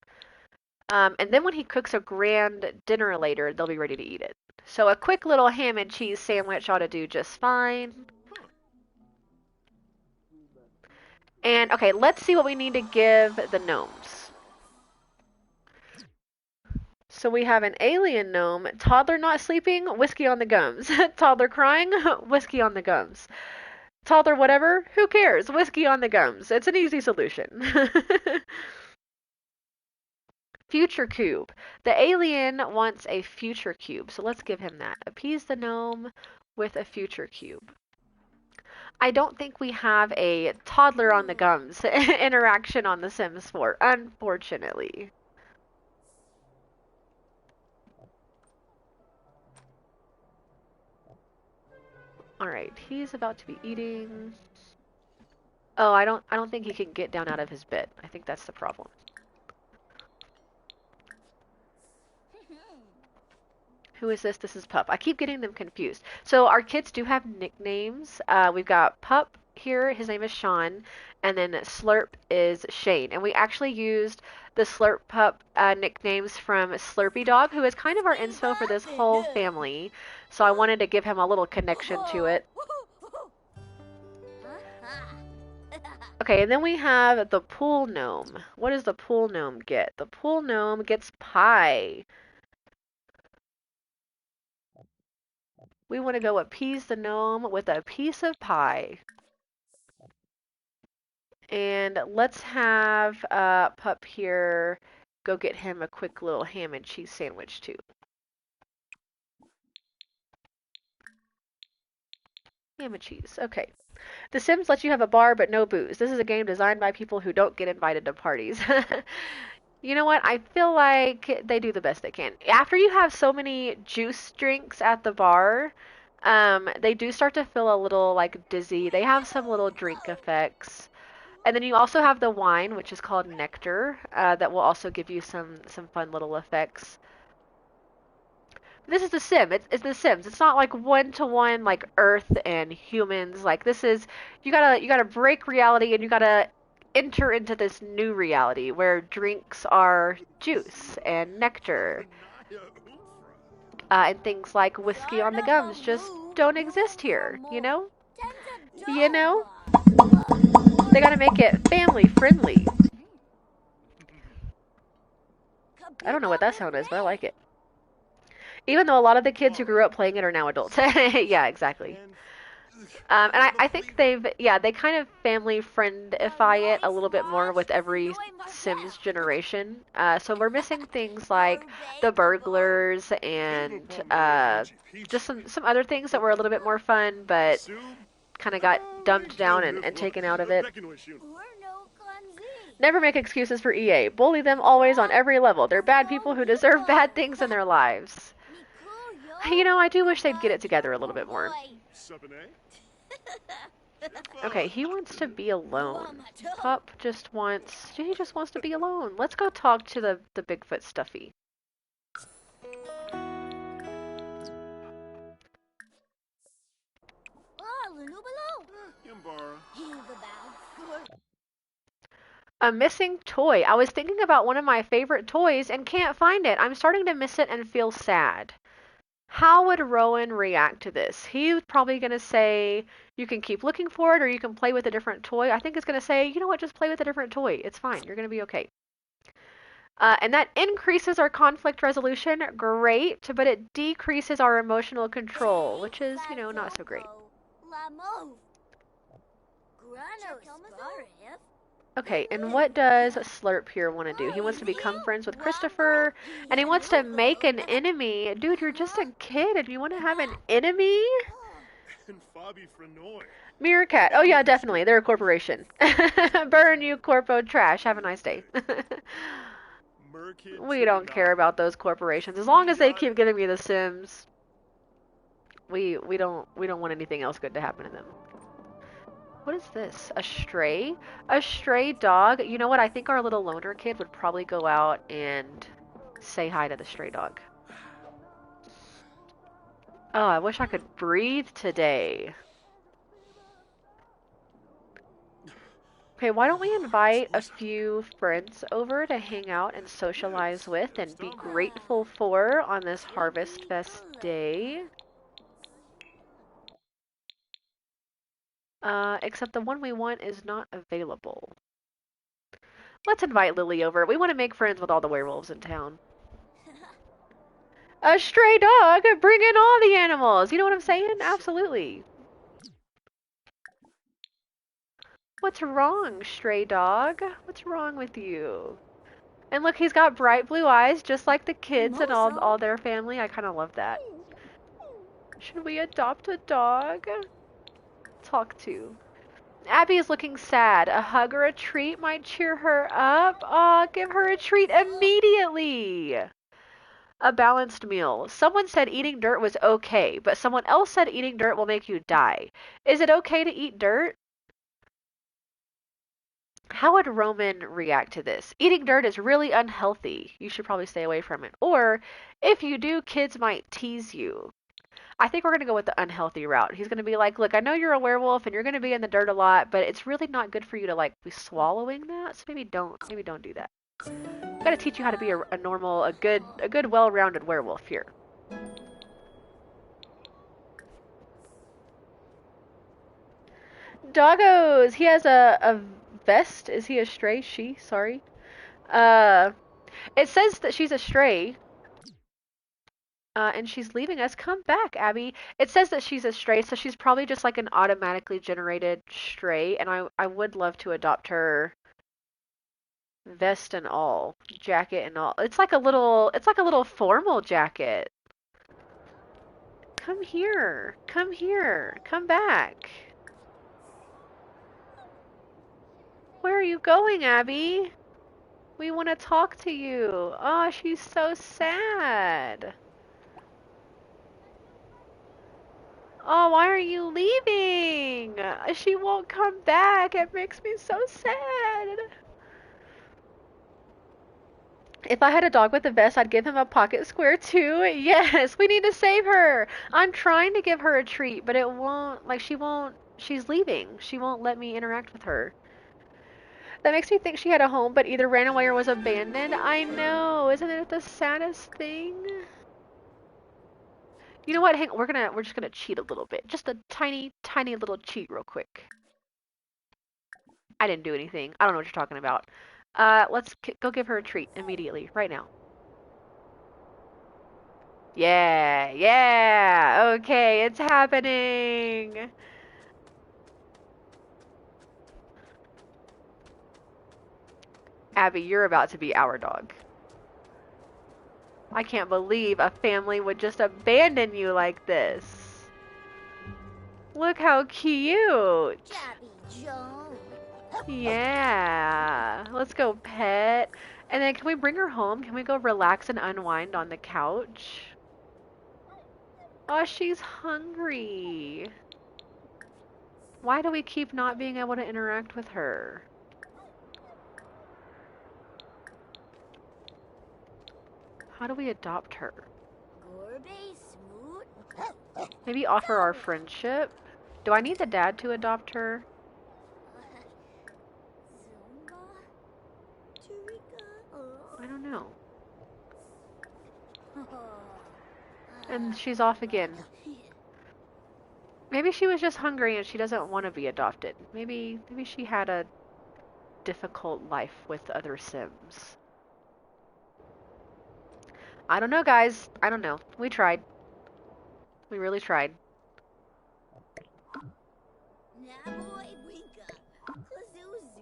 And then when he cooks a grand dinner later, they'll be ready to eat it. So a quick little ham and cheese sandwich ought to do just fine. And okay, let's see what we need to give the gnomes. So we have an alien gnome, toddler not sleeping, whiskey on the gums. Toddler crying, whiskey on the gums. Toddler whatever, who cares? Whiskey on the gums. It's an easy solution. Future cube. The alien wants a future cube, so let's give him that. Appease the gnome with a future cube. I don't think we have a toddler on the gums interaction on The Sims 4, unfortunately. Alright, he's about to be eating. Oh, I don't think he can get down out of his bed. I think that's the problem. Who is this? This is Pup. I keep getting them confused. So our kids do have nicknames. We've got Pup here. His name is Sean. And then Slurp is Shane. And we actually used the Slurp Pup nicknames from Slurpy Dog, who is kind of our inspo for this whole family. So I wanted to give him a little connection to it. Okay, and then we have the Pool Gnome. What does the Pool Gnome get? The Pool Gnome gets pie. We want to go appease the gnome with a piece of pie. And let's have Pup here go get him a quick little ham and cheese sandwich too. Ham and cheese. Okay. The Sims lets you have a bar but no booze. This is a game designed by people who don't get invited to parties. You know what? I feel like they do the best they can. After you have so many juice drinks at the bar, they do start to feel a little like dizzy. They have some little drink effects. And then you also have the wine, which is called nectar, that will also give you some fun little effects. This is the Sim. It's the Sims. It's not like one-to-one like Earth and humans. Like this is you gotta break reality and you gotta enter into this new reality where drinks are juice and nectar. And things like whiskey on the gums just don't exist here, you know? You know? They gotta make it family friendly. I don't know what that sound is, but I like it. Even though a lot of the kids who grew up playing it are now adults. Yeah, exactly. And I think they kind of family friendify it a little bit more with every Sims generation. So we're missing things like the burglars and just some other things that were a little bit more fun, but kind of got dumbed down and taken out of it. Never make excuses for EA. Bully them always on every level. They're bad people who deserve bad things in their lives. You know, I do wish they'd get it together a little bit more. Okay, he wants to be alone. Pup just wants... He just wants to be alone. Let's go talk to the Bigfoot stuffy. A missing toy. I was thinking about one of my favorite toys and can't find it. I'm starting to miss it and feel sad. How would Rowan react to this? He's probably going to say, you can keep looking for it or you can play with a different toy. I think it's going to say, you know what, just play with a different toy. It's fine. You're going to be okay. And that increases our conflict resolution. Great. But it decreases our emotional control, which is, you know, not so great. Okay, and what does Slurp here want to do? He wants to become friends with Christopher, and he wants to make an enemy. Dude, you're just a kid, and you want to have an enemy? Meerkat. Oh yeah, definitely. They're a corporation. Burn, you corpo trash. Have a nice day. We don't care about those corporations. As long as they keep giving me the Sims, we don't want anything else good to happen to them. What is this? A stray? A stray dog? You know what? I think our little loner kid would probably go out and say hi to the stray dog. Oh, I wish I could breathe today. Okay, why don't we invite a few friends over to hang out and socialize with and be grateful for on this Harvest Fest day? Except the one we want is not available. Let's invite Lily over. We want to make friends with all the werewolves in town. A stray dog! Bring in all the animals! You know what I'm saying? Absolutely. What's wrong, stray dog? What's wrong with you? And look, he's got bright blue eyes, just like the kids and all their family. I kind of love that. Should we adopt a dog? It's talk to? Abby is looking sad. A hug or a treat might cheer her up. Aw, give her a treat immediately. A balanced meal. Someone said eating dirt was okay, but someone else said eating dirt will make you die. Is it okay to eat dirt? How would Roman react to this? Eating dirt is really unhealthy. You should probably stay away from it. Or, if you do, kids might tease you. I think we're going to go with the unhealthy route. He's going to be like, look, I know you're a werewolf and you're going to be in the dirt a lot, but it's really not good for you to like be swallowing that. So maybe don't do that. Got to teach you how to be a normal, a good, well-rounded werewolf here. Doggos! He has a vest. Is he a stray? She, sorry. It says that she's a stray. And she's leaving us. Come back, Abby. It says that she's a stray, so she's probably just like an automatically generated stray, and I would love to adopt her, vest and all, jacket and all. It's like a little formal jacket. Come here. Come here. Come back. Where are you going, Abby? We want to talk to you. Oh, she's so sad. Oh, why are you leaving? She won't come back. It makes me so sad. If I had a dog with a vest, I'd give him a pocket square too. Yes, we need to save her. I'm trying to give her a treat, but it won't, like, she's leaving. She won't let me interact with her. That makes me think she had a home, but either ran away or was abandoned. I know. Isn't it the saddest thing? You know what? Hang on. We're just gonna cheat a little bit. Just a tiny, tiny little cheat real quick. I didn't do anything. I don't know what you're talking about. Let's go give her a treat immediately, right now. Yeah, yeah. Okay, it's happening. Abby, you're about to be our dog. I can't believe a family would just abandon you like this. Look how cute. Yeah. Let's go pet. And then can we bring her home? Can we go relax and unwind on the couch? Oh, she's hungry. Why do we keep not being able to interact with her? How do we adopt her? Maybe offer our friendship? Do I need the dad to adopt her? I don't know. And she's off again. Maybe she was just hungry and she doesn't want to be adopted. Maybe she had a difficult life with other Sims. I don't know, guys. I don't know. We tried. We really tried.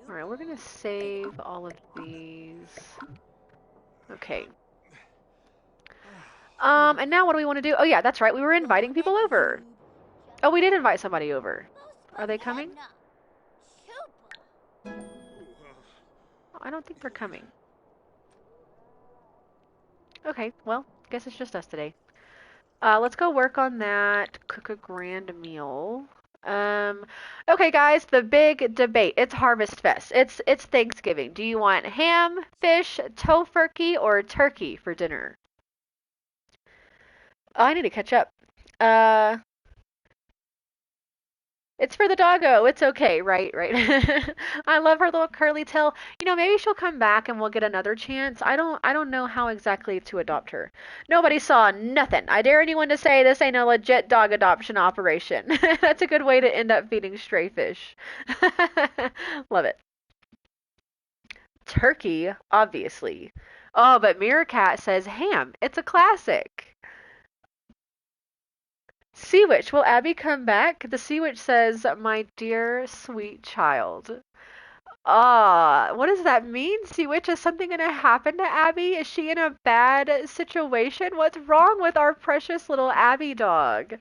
Alright, we're gonna save all of these. Okay. And now what do we want to do? Oh yeah, that's right. We were inviting people over. Oh, we did invite somebody over. Are they coming? I don't think they're coming. Okay, well, guess it's just us today. Let's go work on that. Cook a grand meal. Okay, guys, the big debate. It's Harvest Fest. It's Thanksgiving. Do you want ham, fish, tofurkey, or turkey for dinner? Oh, I need to catch up. It's for the doggo. It's okay, right? I love her little curly tail. You know, maybe she'll come back and we'll get another chance. I don't know how exactly to adopt her. Nobody saw nothing. I dare anyone to say this ain't a legit dog adoption operation. That's a good way to end up feeding stray fish. Love it. Turkey, obviously. Oh, but Meerkat says ham. It's a classic. Sea Witch, will Abby come back? The Sea Witch says, my dear sweet child. Ah, what does that mean, Sea Witch? Is something going to happen to Abby? Is she in a bad situation? What's wrong with our precious little Abby dog?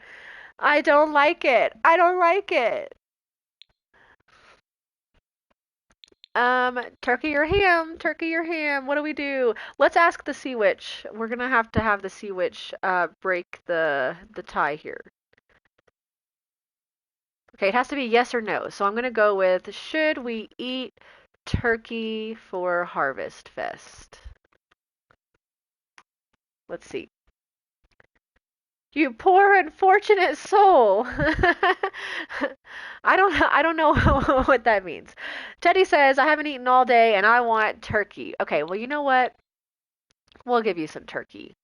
I don't like it. I don't like it. Turkey or ham? Turkey or ham? What do we do? Let's ask the sea witch. We're gonna have the sea witch break the tie here. Okay, it has to be yes or no. So I'm gonna go with should we eat turkey for Harvest Fest? Let's see. You poor unfortunate soul. I don't know what that means. Teddy says I haven't eaten all day and I want turkey. Okay, well you know what? We'll give you some turkey.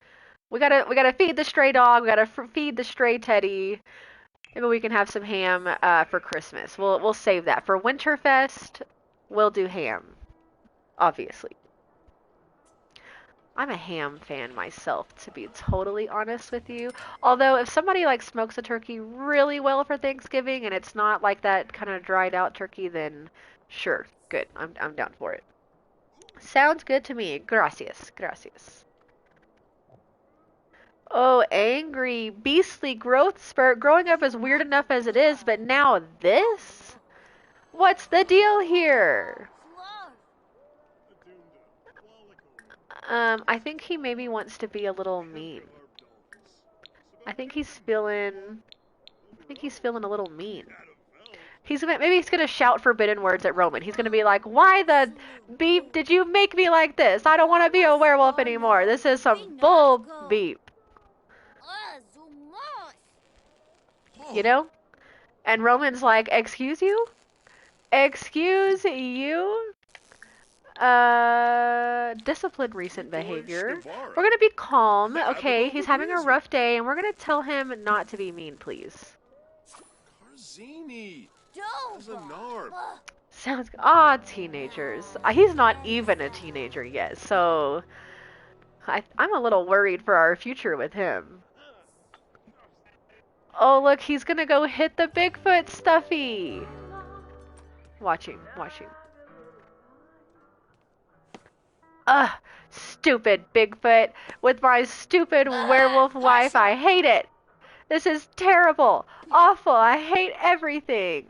We gotta feed the stray dog. We gotta feed the stray teddy. Maybe we can have some ham for Christmas. We'll save that for Winterfest. We'll do ham, obviously. I'm a ham fan myself, to be totally honest with you. Although if somebody like smokes a turkey really well for Thanksgiving and it's not like that kind of dried out turkey, then sure, good. I'm down for it. Sounds good to me. Gracias, gracias. Oh, angry, beastly growth spurt. Growing up is weird enough as it is, but now this? What's the deal here? I think he maybe wants to be a little mean. I think he's feeling a little mean. Maybe he's gonna shout forbidden words at Roman. He's gonna be like, "Why the beep did you make me like this? I don't want to be a werewolf anymore. This is some bull beep." You know? And Roman's like, "Excuse you? Excuse you?" Discipline recent behavior. We're gonna be calm, okay? He's having a rough day, and we're gonna tell him not to be mean, please. Sounds good. Ah, teenagers. He's not even a teenager yet, so I'm a little worried for our future with him. Oh, look, he's gonna go hit the Bigfoot Stuffy. Watch him, watch him. Ugh, stupid Bigfoot. With my stupid werewolf wife, I hate it. This is terrible. Awful. I hate everything.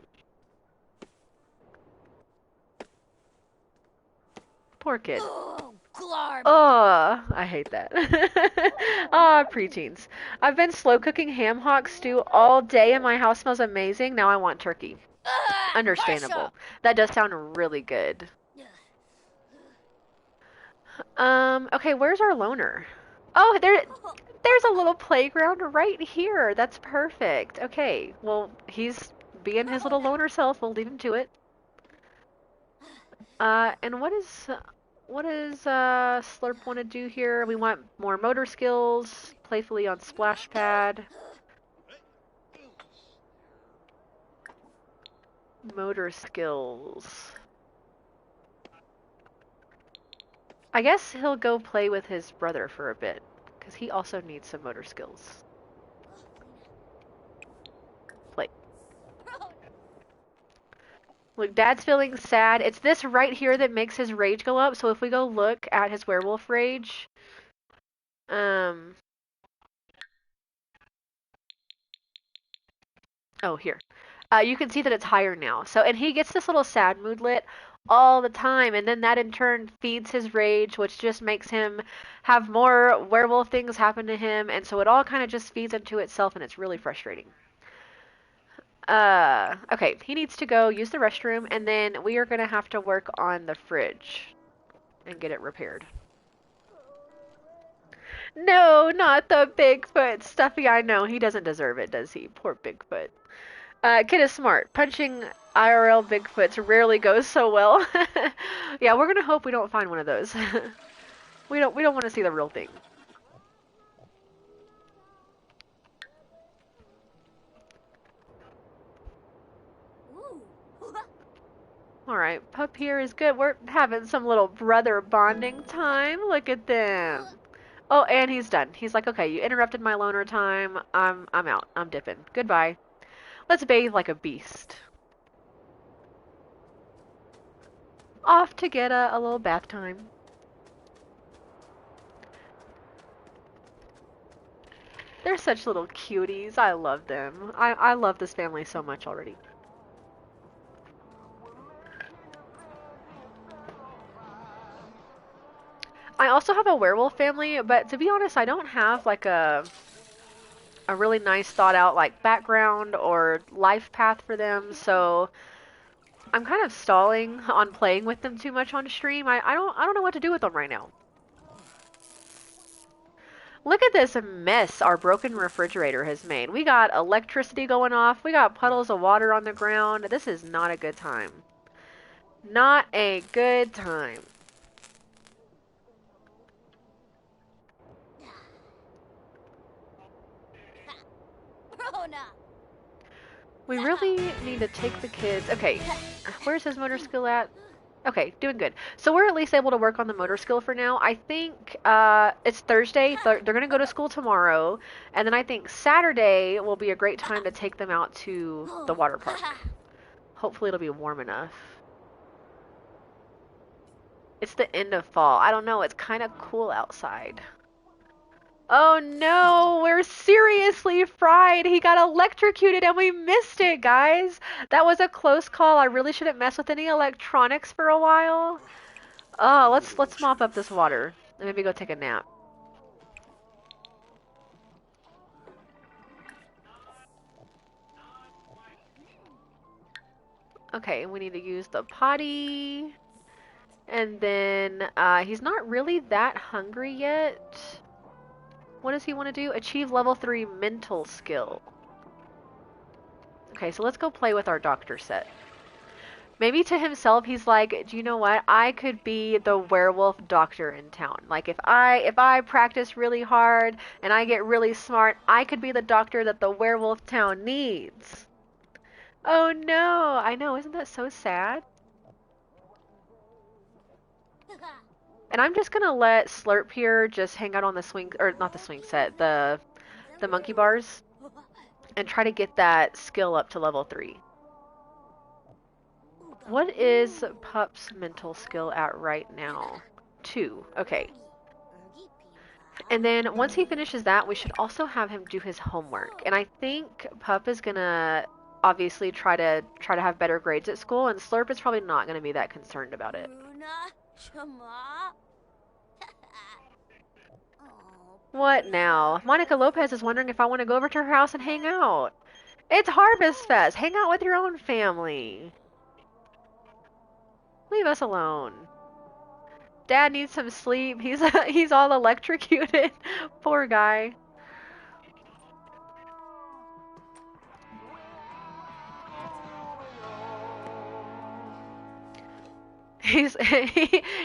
Poor kid. Oh, I hate that. Ah, preteens. I've been slow cooking ham hock stew all day and my house smells amazing. Now I want turkey. Understandable. That does sound really good. Okay, where's our loner? Oh, there's a little playground right here. That's perfect. Okay, well, he's being his little loner self. We'll leave him to it. And what does Slurp want to do here? We want more motor skills, playfully on splash pad. Motor skills. I guess he'll go play with his brother for a bit, because he also needs some motor skills. Play. Look, Dad's feeling sad. It's this right here that makes his rage go up, so if we go look at his werewolf rage, oh, here. You can see that it's higher now. So, and he gets this little sad moodlet all the time, and then that in turn feeds his rage, which just makes him have more werewolf things happen to him, and so it all kind of just feeds into itself, and it's really frustrating. Okay, he needs to go use the restroom, and then we are going to have to work on the fridge and get it repaired. No, not the Bigfoot Stuffy. I know, he doesn't deserve it, does he? Poor Bigfoot. Kid is smart. Punching IRL Bigfoots rarely goes so well. Yeah, we're gonna hope we don't find one of those. We don't want to see the real thing. Alright, pup here is good. We're having some little brother bonding time. Look at them. Oh, and he's done. He's like, okay, you interrupted my loner time. I'm out. I'm dipping. Goodbye. Let's bathe like a beast. Off to get a little bath time. They're such little cuties. I love them. I love this family so much already. I also have a werewolf family, but to be honest, I don't have like a really nice thought out like background or life path for them, so I'm kind of stalling on playing with them too much on stream. I don't know what to do with them right now. Look at this mess our broken refrigerator has made. We got electricity going off. We got puddles of water on the ground. This is not a good time. Not a good time. We really need to take the kids. Okay, where's his motor skill at? Okay, doing good. So we're at least able to work on the motor skill for now. I think it's Thursday. They're going to go to school tomorrow. And then I think Saturday will be a great time to take them out to the water park. Hopefully it'll be warm enough. It's the end of fall. I don't know. It's kind of cool outside. Oh no, we're seriously fried. He got electrocuted and we missed it, guys. That was a close call. I really shouldn't mess with any electronics for a while. Oh, let's mop up this water and maybe go take a nap. Okay, we need to use the potty. And then he's not really that hungry yet. What does he want to do? Achieve level 3 mental skill. Okay, so let's go play with our doctor set. Maybe to himself, he's like, do you know what? I could be the werewolf doctor in town. Like, if I practice really hard and I get really smart, I could be the doctor that the werewolf town needs. Oh no, I know, isn't that so sad? And I'm just gonna let Slurp here just hang out on the swing, or not the swing set, the monkey bars, and try to get that skill up to level 3. What is Pup's mental skill at right now? 2. Okay. And then once he finishes that, we should also have him do his homework. And I think Pup is gonna obviously try to have better grades at school, and Slurp is probably not gonna be that concerned about it. What now? Monica Lopez is wondering if I want to go over to her house and hang out. It's Harvest Fest. Hang out with your own family. Leave us alone. Dad needs some sleep. He's all electrocuted. Poor guy.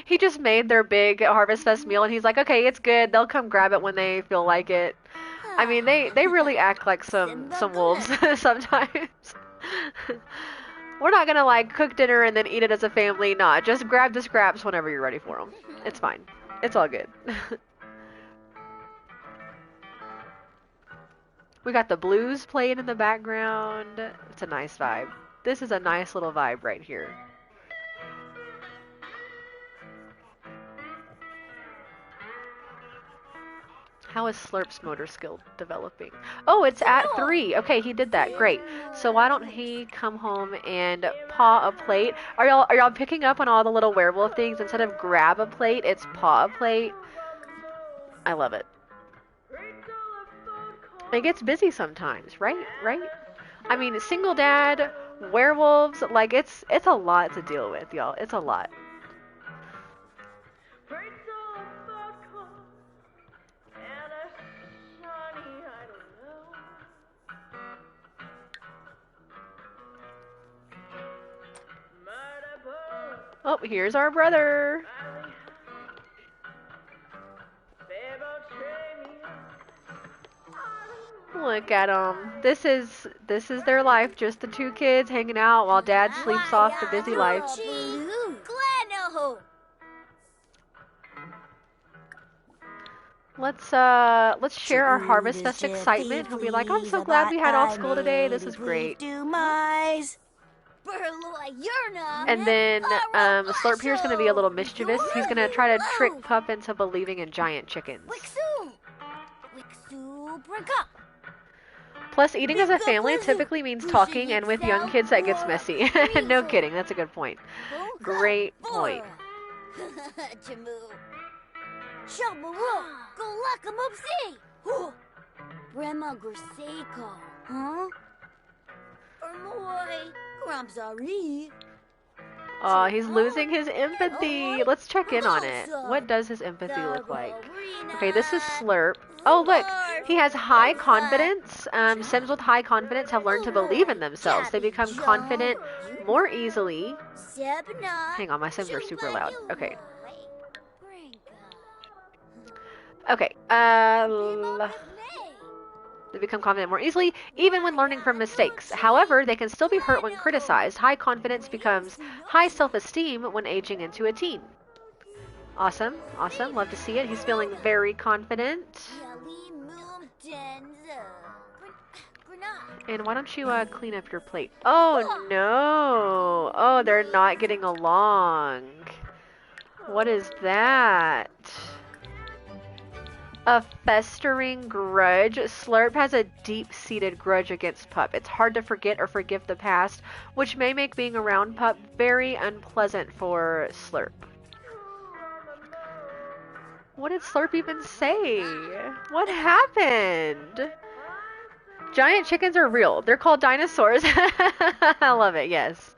He just made their big Harvest Fest meal and he's like, okay, it's good. They'll come grab it when they feel like it. I mean, they really act like some wolves sometimes. We're not gonna like cook dinner and then eat it as a family. Nah, just grab the scraps whenever you're ready for them. It's fine. It's all good. We got the blues playing in the background. It's a nice vibe. This is a nice little vibe right here. How is Slurp's motor skill developing? Oh, it's at 3. Okay, he did that. Great. So why don't he come home and paw a plate? Are y'all picking up on all the little werewolf things? Instead of grab a plate, it's paw a plate. I love it. It gets busy sometimes, right? Right? I mean, single dad, werewolves, like it's a lot to deal with, y'all. It's a lot. Oh, here's our brother. Look at them. This is their life. Just the 2 kids hanging out while Dad sleeps off the busy life. Let's share our Harvest Fest excitement. He'll be like, I'm so glad we had off school today. This is great. And then Slurp here's gonna be a little mischievous. He's gonna try to trick Pup into believing in giant chickens. Plus, eating as a family typically means talking, and with young kids that gets messy. No kidding, that's a good point. Great point.
Shabara, Golakamupsi. Brema Griseko. Huh? Ermoy, Gramsari.
Oh, he's losing his empathy. Let's check in on it. What does his empathy look like? Okay, this is Slurp. Oh, look, he has high confidence. Sims with high confidence have learned to believe in themselves. They become confident more easily. Hang on, my Sims are super loud. Okay. Okay, they become confident more easily, even when learning from mistakes. However, they can still be hurt when criticized. High confidence becomes high self-esteem when aging into a teen. Awesome, awesome. Love to see it. He's feeling very confident. And why don't you clean up your plate? Oh no! Oh, they're not getting along. What is that? A festering grudge. Slurp has a deep-seated grudge against Pup. It's hard to forget or forgive the past, which may make being around Pup very unpleasant for Slurp. What did Slurp even say? What happened? Giant chickens are real. They're called dinosaurs. I love it, yes.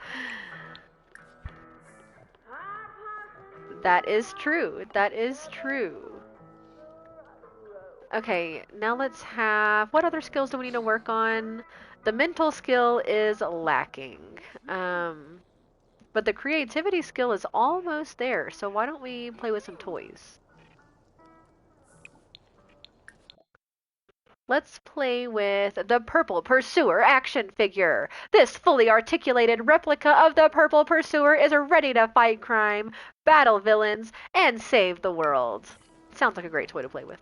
That is true. That is true. Okay, now let's have... What other skills do we need to work on? The mental skill is lacking. But the creativity skill is almost there, so why don't we play with some toys? Let's play with the Purple Pursuer action figure. This fully articulated replica of the Purple Pursuer is ready to fight crime, battle villains, and save the world. Sounds like a great toy to play with.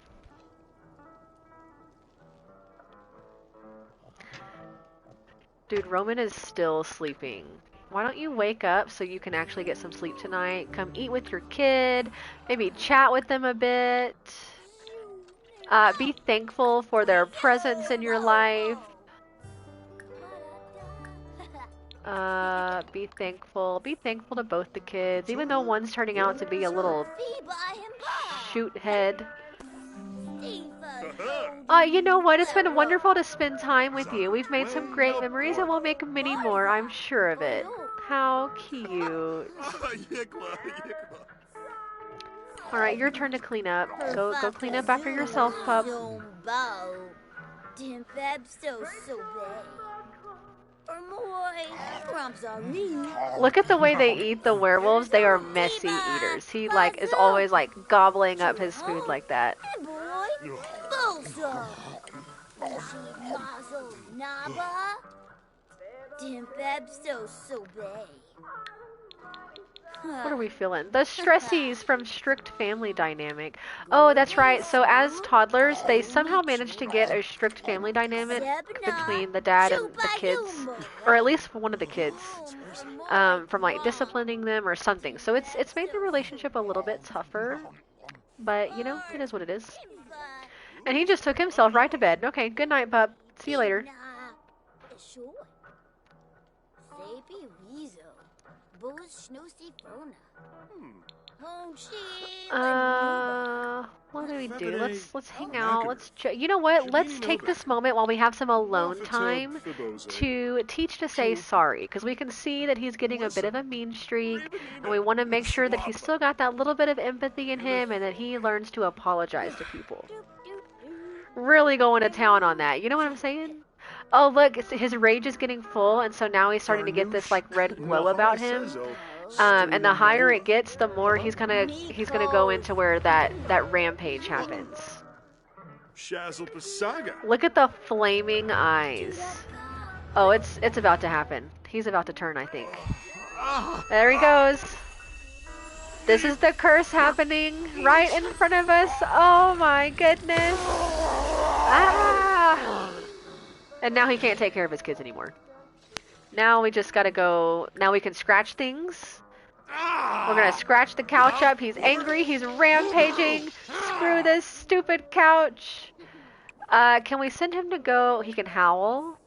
Dude, Roman is still sleeping. Why don't you wake up so you can actually get some sleep tonight? Come eat with your kid. Maybe chat with them a bit. Be thankful for their presence in your life. Be thankful. Be thankful to both the kids, even though one's turning out to be a little shoot head. You know what? It's been wonderful to spend time with you. We've made some great memories and we'll make many more, I'm sure of it. How cute. Alright, your turn to clean up. Go clean up after yourself, pup. Look at the way they eat the werewolves. They are messy eaters. He is always gobbling up his food like that. What are we feeling? The stressies from strict family dynamic. Oh, that's right. So as toddlers, they somehow managed to get a strict family dynamic between the dad and the kids, or at least one of the kids, from disciplining them or something. So it's made the relationship a little bit tougher, but you know, it is what it is. And he just took himself right to bed. Okay, good night, pup. See you later. What do we do? Let's hang out. You know what? Let's take this moment while we have some alone time to teach to say sorry, because we can see that he's getting a bit of a mean streak, and we want to make sure that he's still got that little bit of empathy in him and that he learns to apologize to people. Really going to town on that. You know what I'm saying? Oh, look, his rage is getting full, and so now he's starting to get this red glow about him. And the higher it gets, the more he's gonna go into where that rampage happens. Look at the flaming eyes. Oh, it's about to happen. He's about to turn, I think. There he goes. This is the curse happening right in front of us. Oh my goodness. Ah! And now he can't take care of his kids anymore. Now we just gotta go. Now we can scratch things. We're gonna scratch the couch up. He's angry. He's rampaging. Screw this stupid couch. Can we send him to go? He can howl.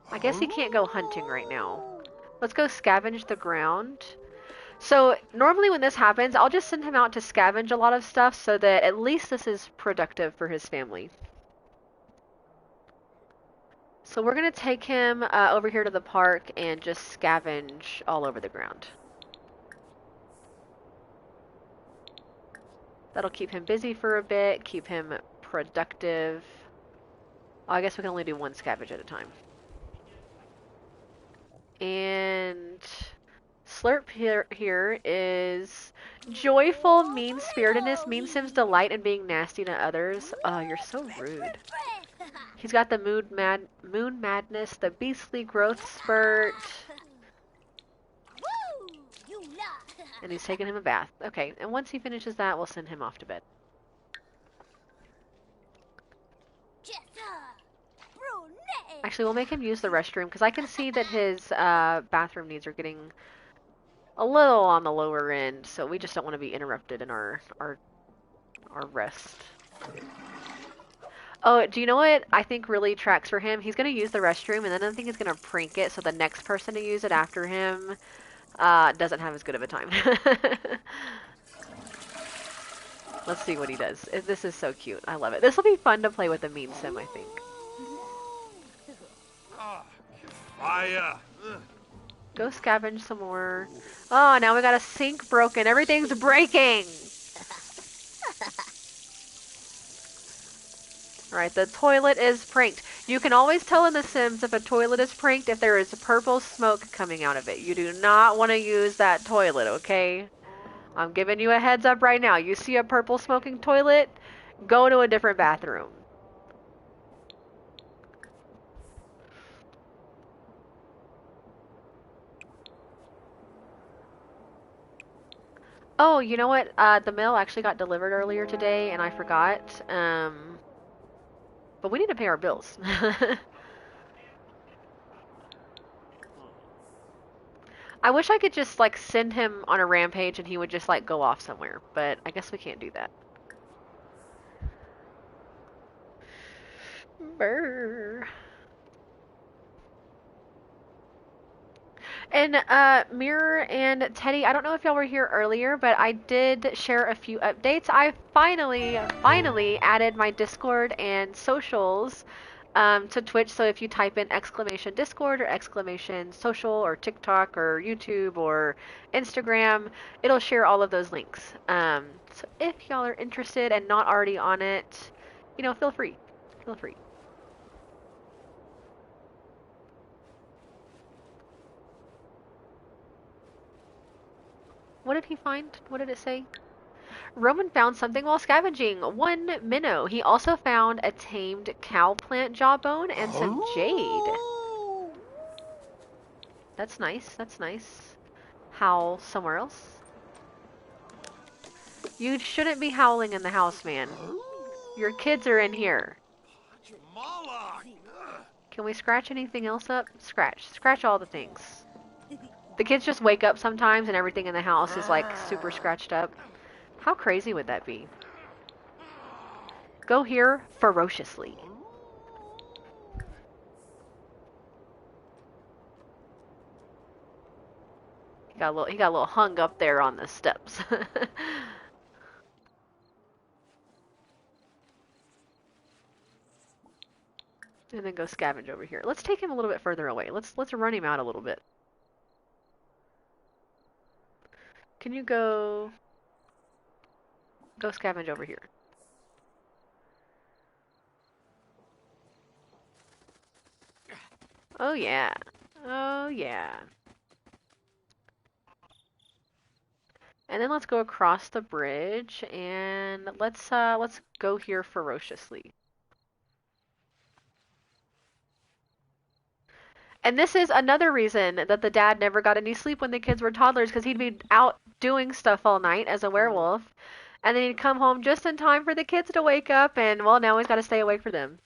I guess he can't go hunting right now. Let's go scavenge the ground. So normally when this happens, I'll just send him out to scavenge a lot of stuff so that at least this is productive for his family. So we're going to take him over here to the park and just scavenge all over the ground. That'll keep him busy for a bit, keep him productive. Oh, I guess we can only do one scavenge at a time. And Slurp here is joyful mean-spiritedness. Mean Sims delight in being nasty to others. Oh, you're so rude. He's got the moon madness, the beastly growth spurt. And he's taking him a bath. Okay, and once he finishes that, we'll send him off to bed. Actually, we'll make him use the restroom, because I can see that his bathroom needs are getting a little on the lower end, so we just don't want to be interrupted in our rest. Oh, do you know what I think really tracks for him? He's going to use the restroom, and then I think he's going to prank it so the next person to use it after him doesn't have as good of a time. Let's see what he does. This is so cute. I love it. This will be fun to play with a mean sim, I think. Go scavenge some more. Oh, now we got a sink broken. Everything's breaking! Alright, the toilet is pranked. You can always tell in The Sims if a toilet is pranked if there is purple smoke coming out of it. You do not want to use that toilet, okay? I'm giving you a heads up right now. You see a purple smoking toilet, go to a different bathroom. Oh, you know what? The mail actually got delivered earlier today, and I forgot. But we need to pay our bills. I wish I could just, like, send him on a rampage and he would just, like, go off somewhere. But I guess we can't do that. Brr. And Mirror and Teddy, I don't know if y'all were here earlier, but I did share a few updates. I finally added my Discord and socials to Twitch. So if you type in exclamation Discord or exclamation social or TikTok or YouTube or Instagram, it'll share all of those links. So if y'all are interested and not already on it, you know, feel free. Feel free. What did he find? What did it say? Roman found something while scavenging. One minnow. He also found a tamed cow plant jawbone and some jade. That's nice. That's nice. Howl somewhere else. You shouldn't be howling in the house, man. Your kids are in here. Can we scratch anything else up? Scratch. Scratch all the things. The kids just wake up sometimes and everything in the house is like super scratched up. How crazy would that be? Go here ferociously. He got a little hung up there on the steps. And then go scavenge over here. Let's take him a little bit further away. Let's run him out a little bit. Can you go scavenge over here? Oh yeah. Oh yeah. And then let's go across the bridge and let's go here ferociously. And this is another reason that the dad never got any sleep when the kids were toddlers, because he'd be out doing stuff all night as a werewolf, and then he'd come home just in time for the kids to wake up, and well, now he's got to stay awake for them.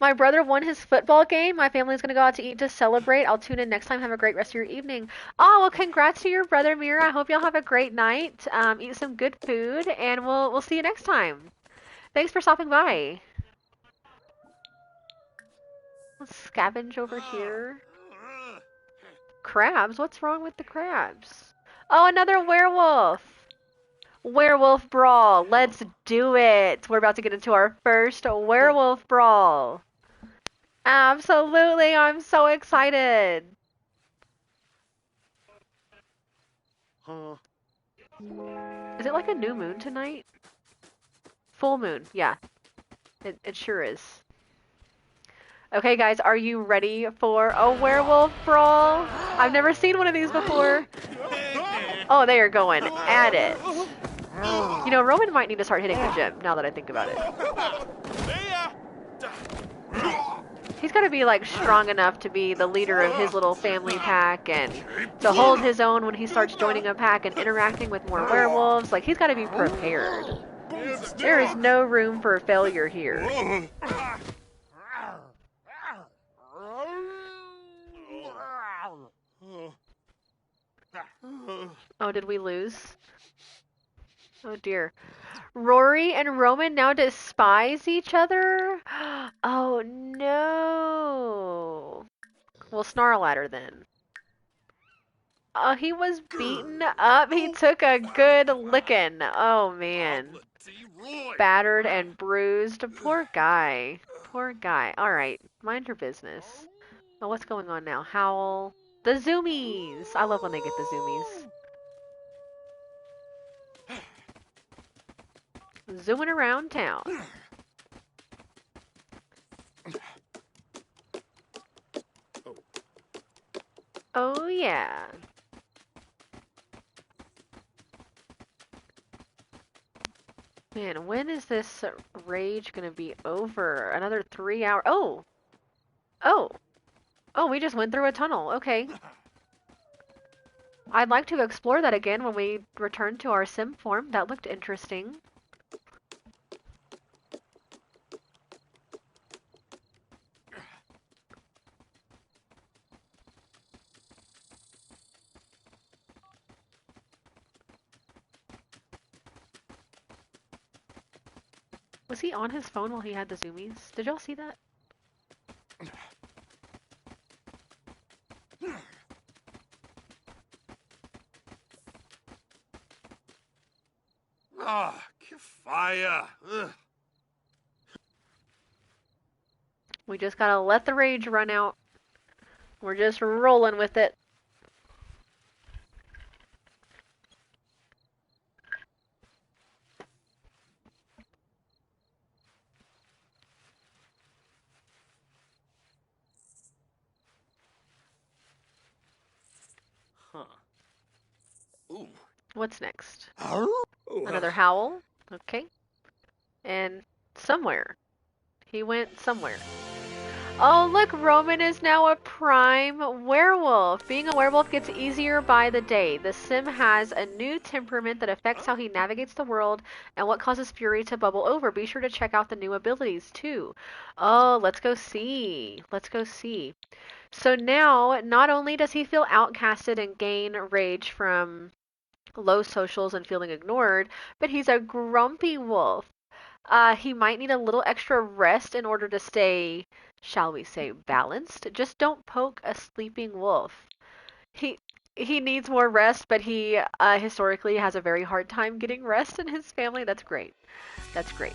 My brother won his football game. My family's going to go out to eat to celebrate. I'll tune in next time. Have a great rest of your evening. Oh, well, congrats to your brother, Mira. I hope y'all have a great night. Eat some good food, and we'll see you next time. Thanks for stopping by. Let's scavenge over here. Crabs? What's wrong with the crabs? Oh, another werewolf! Werewolf brawl. Let's do it. We're about to get into our first werewolf brawl. Absolutely, I'm so excited.
Huh?
Is it like a new moon tonight? Full moon, yeah. It sure is. Okay, guys, are you ready for a werewolf brawl? I've never seen one of these before. Oh, they are going at it. You know, Roman might need to start hitting the gym, now that I think about it. He's got to be, like, strong enough to be the leader of his little family pack and to hold his own when he starts joining a pack and interacting with more werewolves. Like, he's got to be prepared. There is no room for failure here. Oh, did we lose? Oh, dear. Rory and Roman now despise each other? Oh, no. We'll snarl at her then. Oh, he was beaten up. He took a good licking. Oh, man. Battered and bruised. Poor guy. Poor guy. Alright, mind your business. Oh, what's going on now? Howl. The zoomies! I love when they get the zoomies. Zooming around town. Oh, yeah. Man, when is this rage gonna be over? Another 3 hours? Oh! Oh! Oh, we just went through a tunnel. Okay. I'd like to explore that again when we return to our sim form. That looked interesting. Was he on his phone while he had the zoomies? Did y'all see that?
Ah, Kefaya.
We just gotta let the rage run out. We're just rolling with it.
Huh. Ooh.
What's next?
Ooh,
Another howl. Okay. And somewhere. He went somewhere. Oh, look, Roman is now a prime werewolf. Being a werewolf gets easier by the day. The sim has a new temperament that affects how he navigates the world and what causes fury to bubble over. Be sure to check out the new abilities, too. Oh, let's go see. Let's go see. So now, not only does he feel outcasted and gain rage from low socials and feeling ignored, but he's a grumpy wolf. He might need a little extra rest in order to stay, shall we say, balanced. Just don't poke a sleeping wolf. He he needs more rest, but he historically has a very hard time getting rest in his family. That's great. That's great.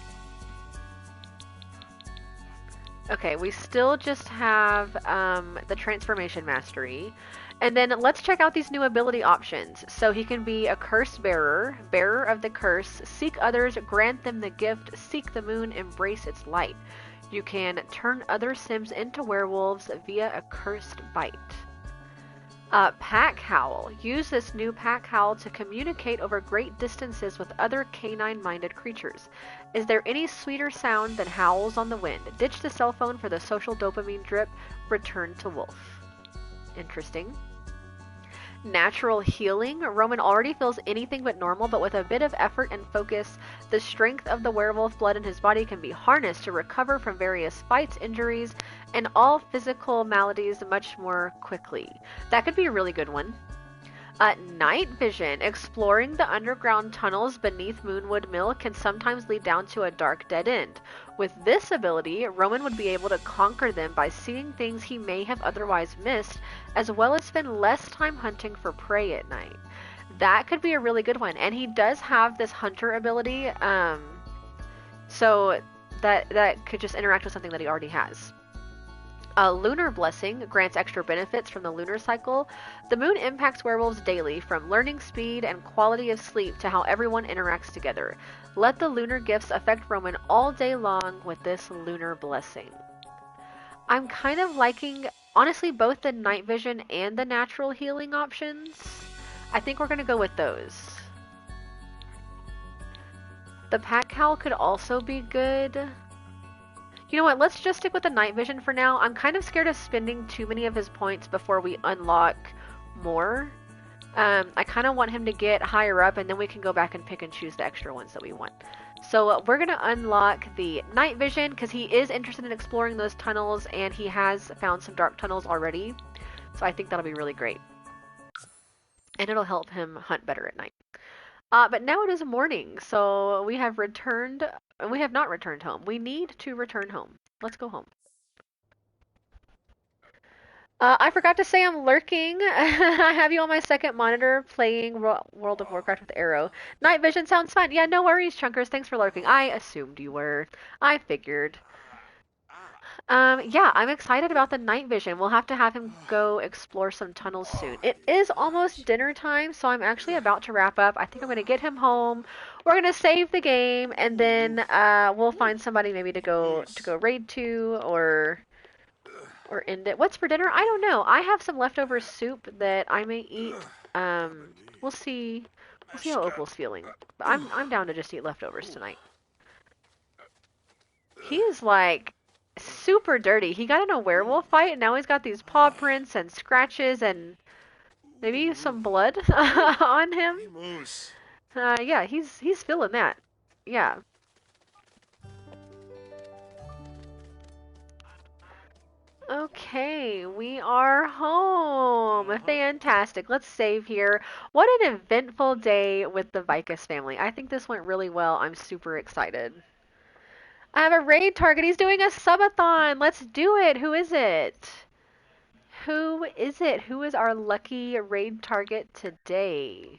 Okay, we still just have the transformation mastery. And then let's check out these new ability options. So he can be a curse bearer, bearer of the curse, seek others, grant them the gift, seek the moon, embrace its light. You can turn other sims into werewolves via a cursed bite. Pack Howl. Use this new Pack Howl to communicate over great distances with other canine-minded creatures. Is there any sweeter sound than howls on the wind? Ditch the cell phone for the social dopamine drip. Return to wolf. Interesting. Natural healing. Roman already feels anything but normal, but with a bit of effort and focus, the strength of the werewolf blood in his body can be harnessed to recover from various fights, injuries, and all physical maladies much more quickly. That could be a really good one. Night vision. Exploring the underground tunnels beneath Moonwood Mill can sometimes lead down to a dark dead end. With this ability, Roman would be able to conquer them by seeing things he may have otherwise missed, as well as spend less time hunting for prey at night. That could be a really good one. And he does have this hunter ability, so that could just interact with something that he already has. Lunar Blessing grants extra benefits from the lunar cycle. The moon impacts werewolves daily, from learning speed and quality of sleep to how everyone interacts together. Let the lunar gifts affect Roman all day long with this Lunar Blessing. I'm kind of liking, honestly, both the night vision and the natural healing options. I think we're going to go with those. The Pack Cowl could also be good. You know what, let's just stick with the night vision for now. I'm kind of scared of spending too many of his points before we unlock more. I kind of want him to get higher up, and then we can go back and pick and choose the extra ones that we want. So we're going to unlock the night vision because he is interested in exploring those tunnels, and he has found some dark tunnels already. So I think that'll be really great. And it'll help him hunt better at night. But now it is morning, so we have not returned home. We need to return home. Let's go home. I forgot to say I'm lurking. I have you on my second monitor playing World of Warcraft with Arrow. Night vision sounds fun. Yeah, no worries, Chunkers. Thanks for lurking. I assumed you were. I figured. Yeah, I'm excited about the night vision. We'll have to have him go explore some tunnels soon. It is almost dinner time, so I'm actually about to wrap up. I think I'm going to get him home. We're going to save the game, and then we'll find somebody maybe to go raid to or end it. What's for dinner? I don't know. I have some leftover soup that I may eat. We'll see. We'll see how Opal's feeling. But I'm down to just eat leftovers tonight. He is like super dirty. He got in a werewolf fight, and now he's got these paw prints and scratches and maybe some blood on him. Yeah, he's feeling that. Yeah. Okay, we are home. Fantastic. Let's save here. What an eventful day with the Vikas family. I think this went really well. I'm super excited. I have a raid target. He's doing a subathon. Let's do it. Who is it? Who is it? Who is our lucky raid target today?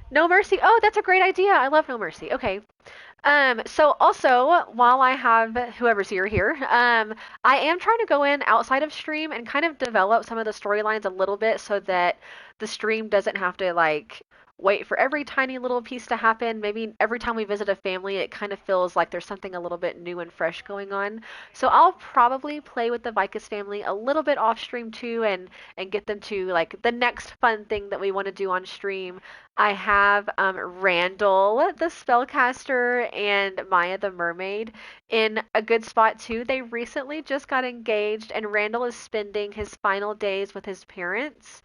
No Mercy. Oh, that's a great idea. I love No Mercy. Okay. So also, while I have whoever's here, I am trying to go in outside of stream and kind of develop some of the storylines a little bit so that the stream doesn't have to like wait for every tiny little piece to happen. Maybe every time we visit a family, it kind of feels like there's something a little bit new and fresh going on. So I'll probably play with the Vikas family a little bit off stream too, and get them to like the next fun thing that we want to do on stream. I have Randall, the spellcaster, and Maya the mermaid in a good spot too. They recently just got engaged, and Randall is spending his final days with his parents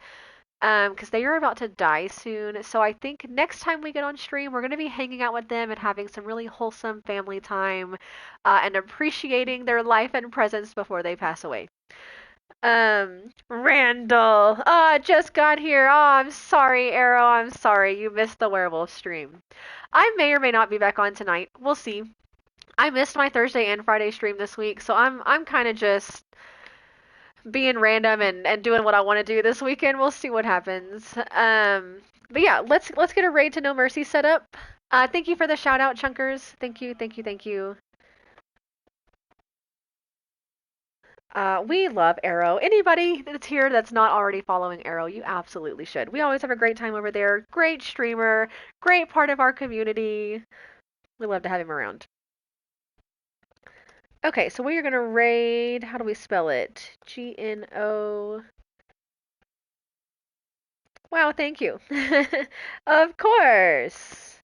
because they are about to die soon. So I think next time we get on stream, we're going to be hanging out with them and having some really wholesome family time and appreciating their life and presence before they pass away. Randall. Just got here. Oh, I'm sorry, Arrow. I'm sorry. You missed the werewolf stream. I may or may not be back on tonight. We'll see. I missed my Thursday and Friday stream this week, so I'm kind of just being random and doing what I want to do this weekend. We'll see what happens. But yeah, let's get a raid to No Mercy set up. Thank you for the shout out, Chunkers. Thank you, thank you, thank you. We love Arrow. Anybody that's here that's not already following Arrow, you absolutely should. We always have a great time over there. Great streamer, great part of our community. We love to have him around. Okay, so we are going to raid, how do we spell it? Gno. Wow, thank you. Of course.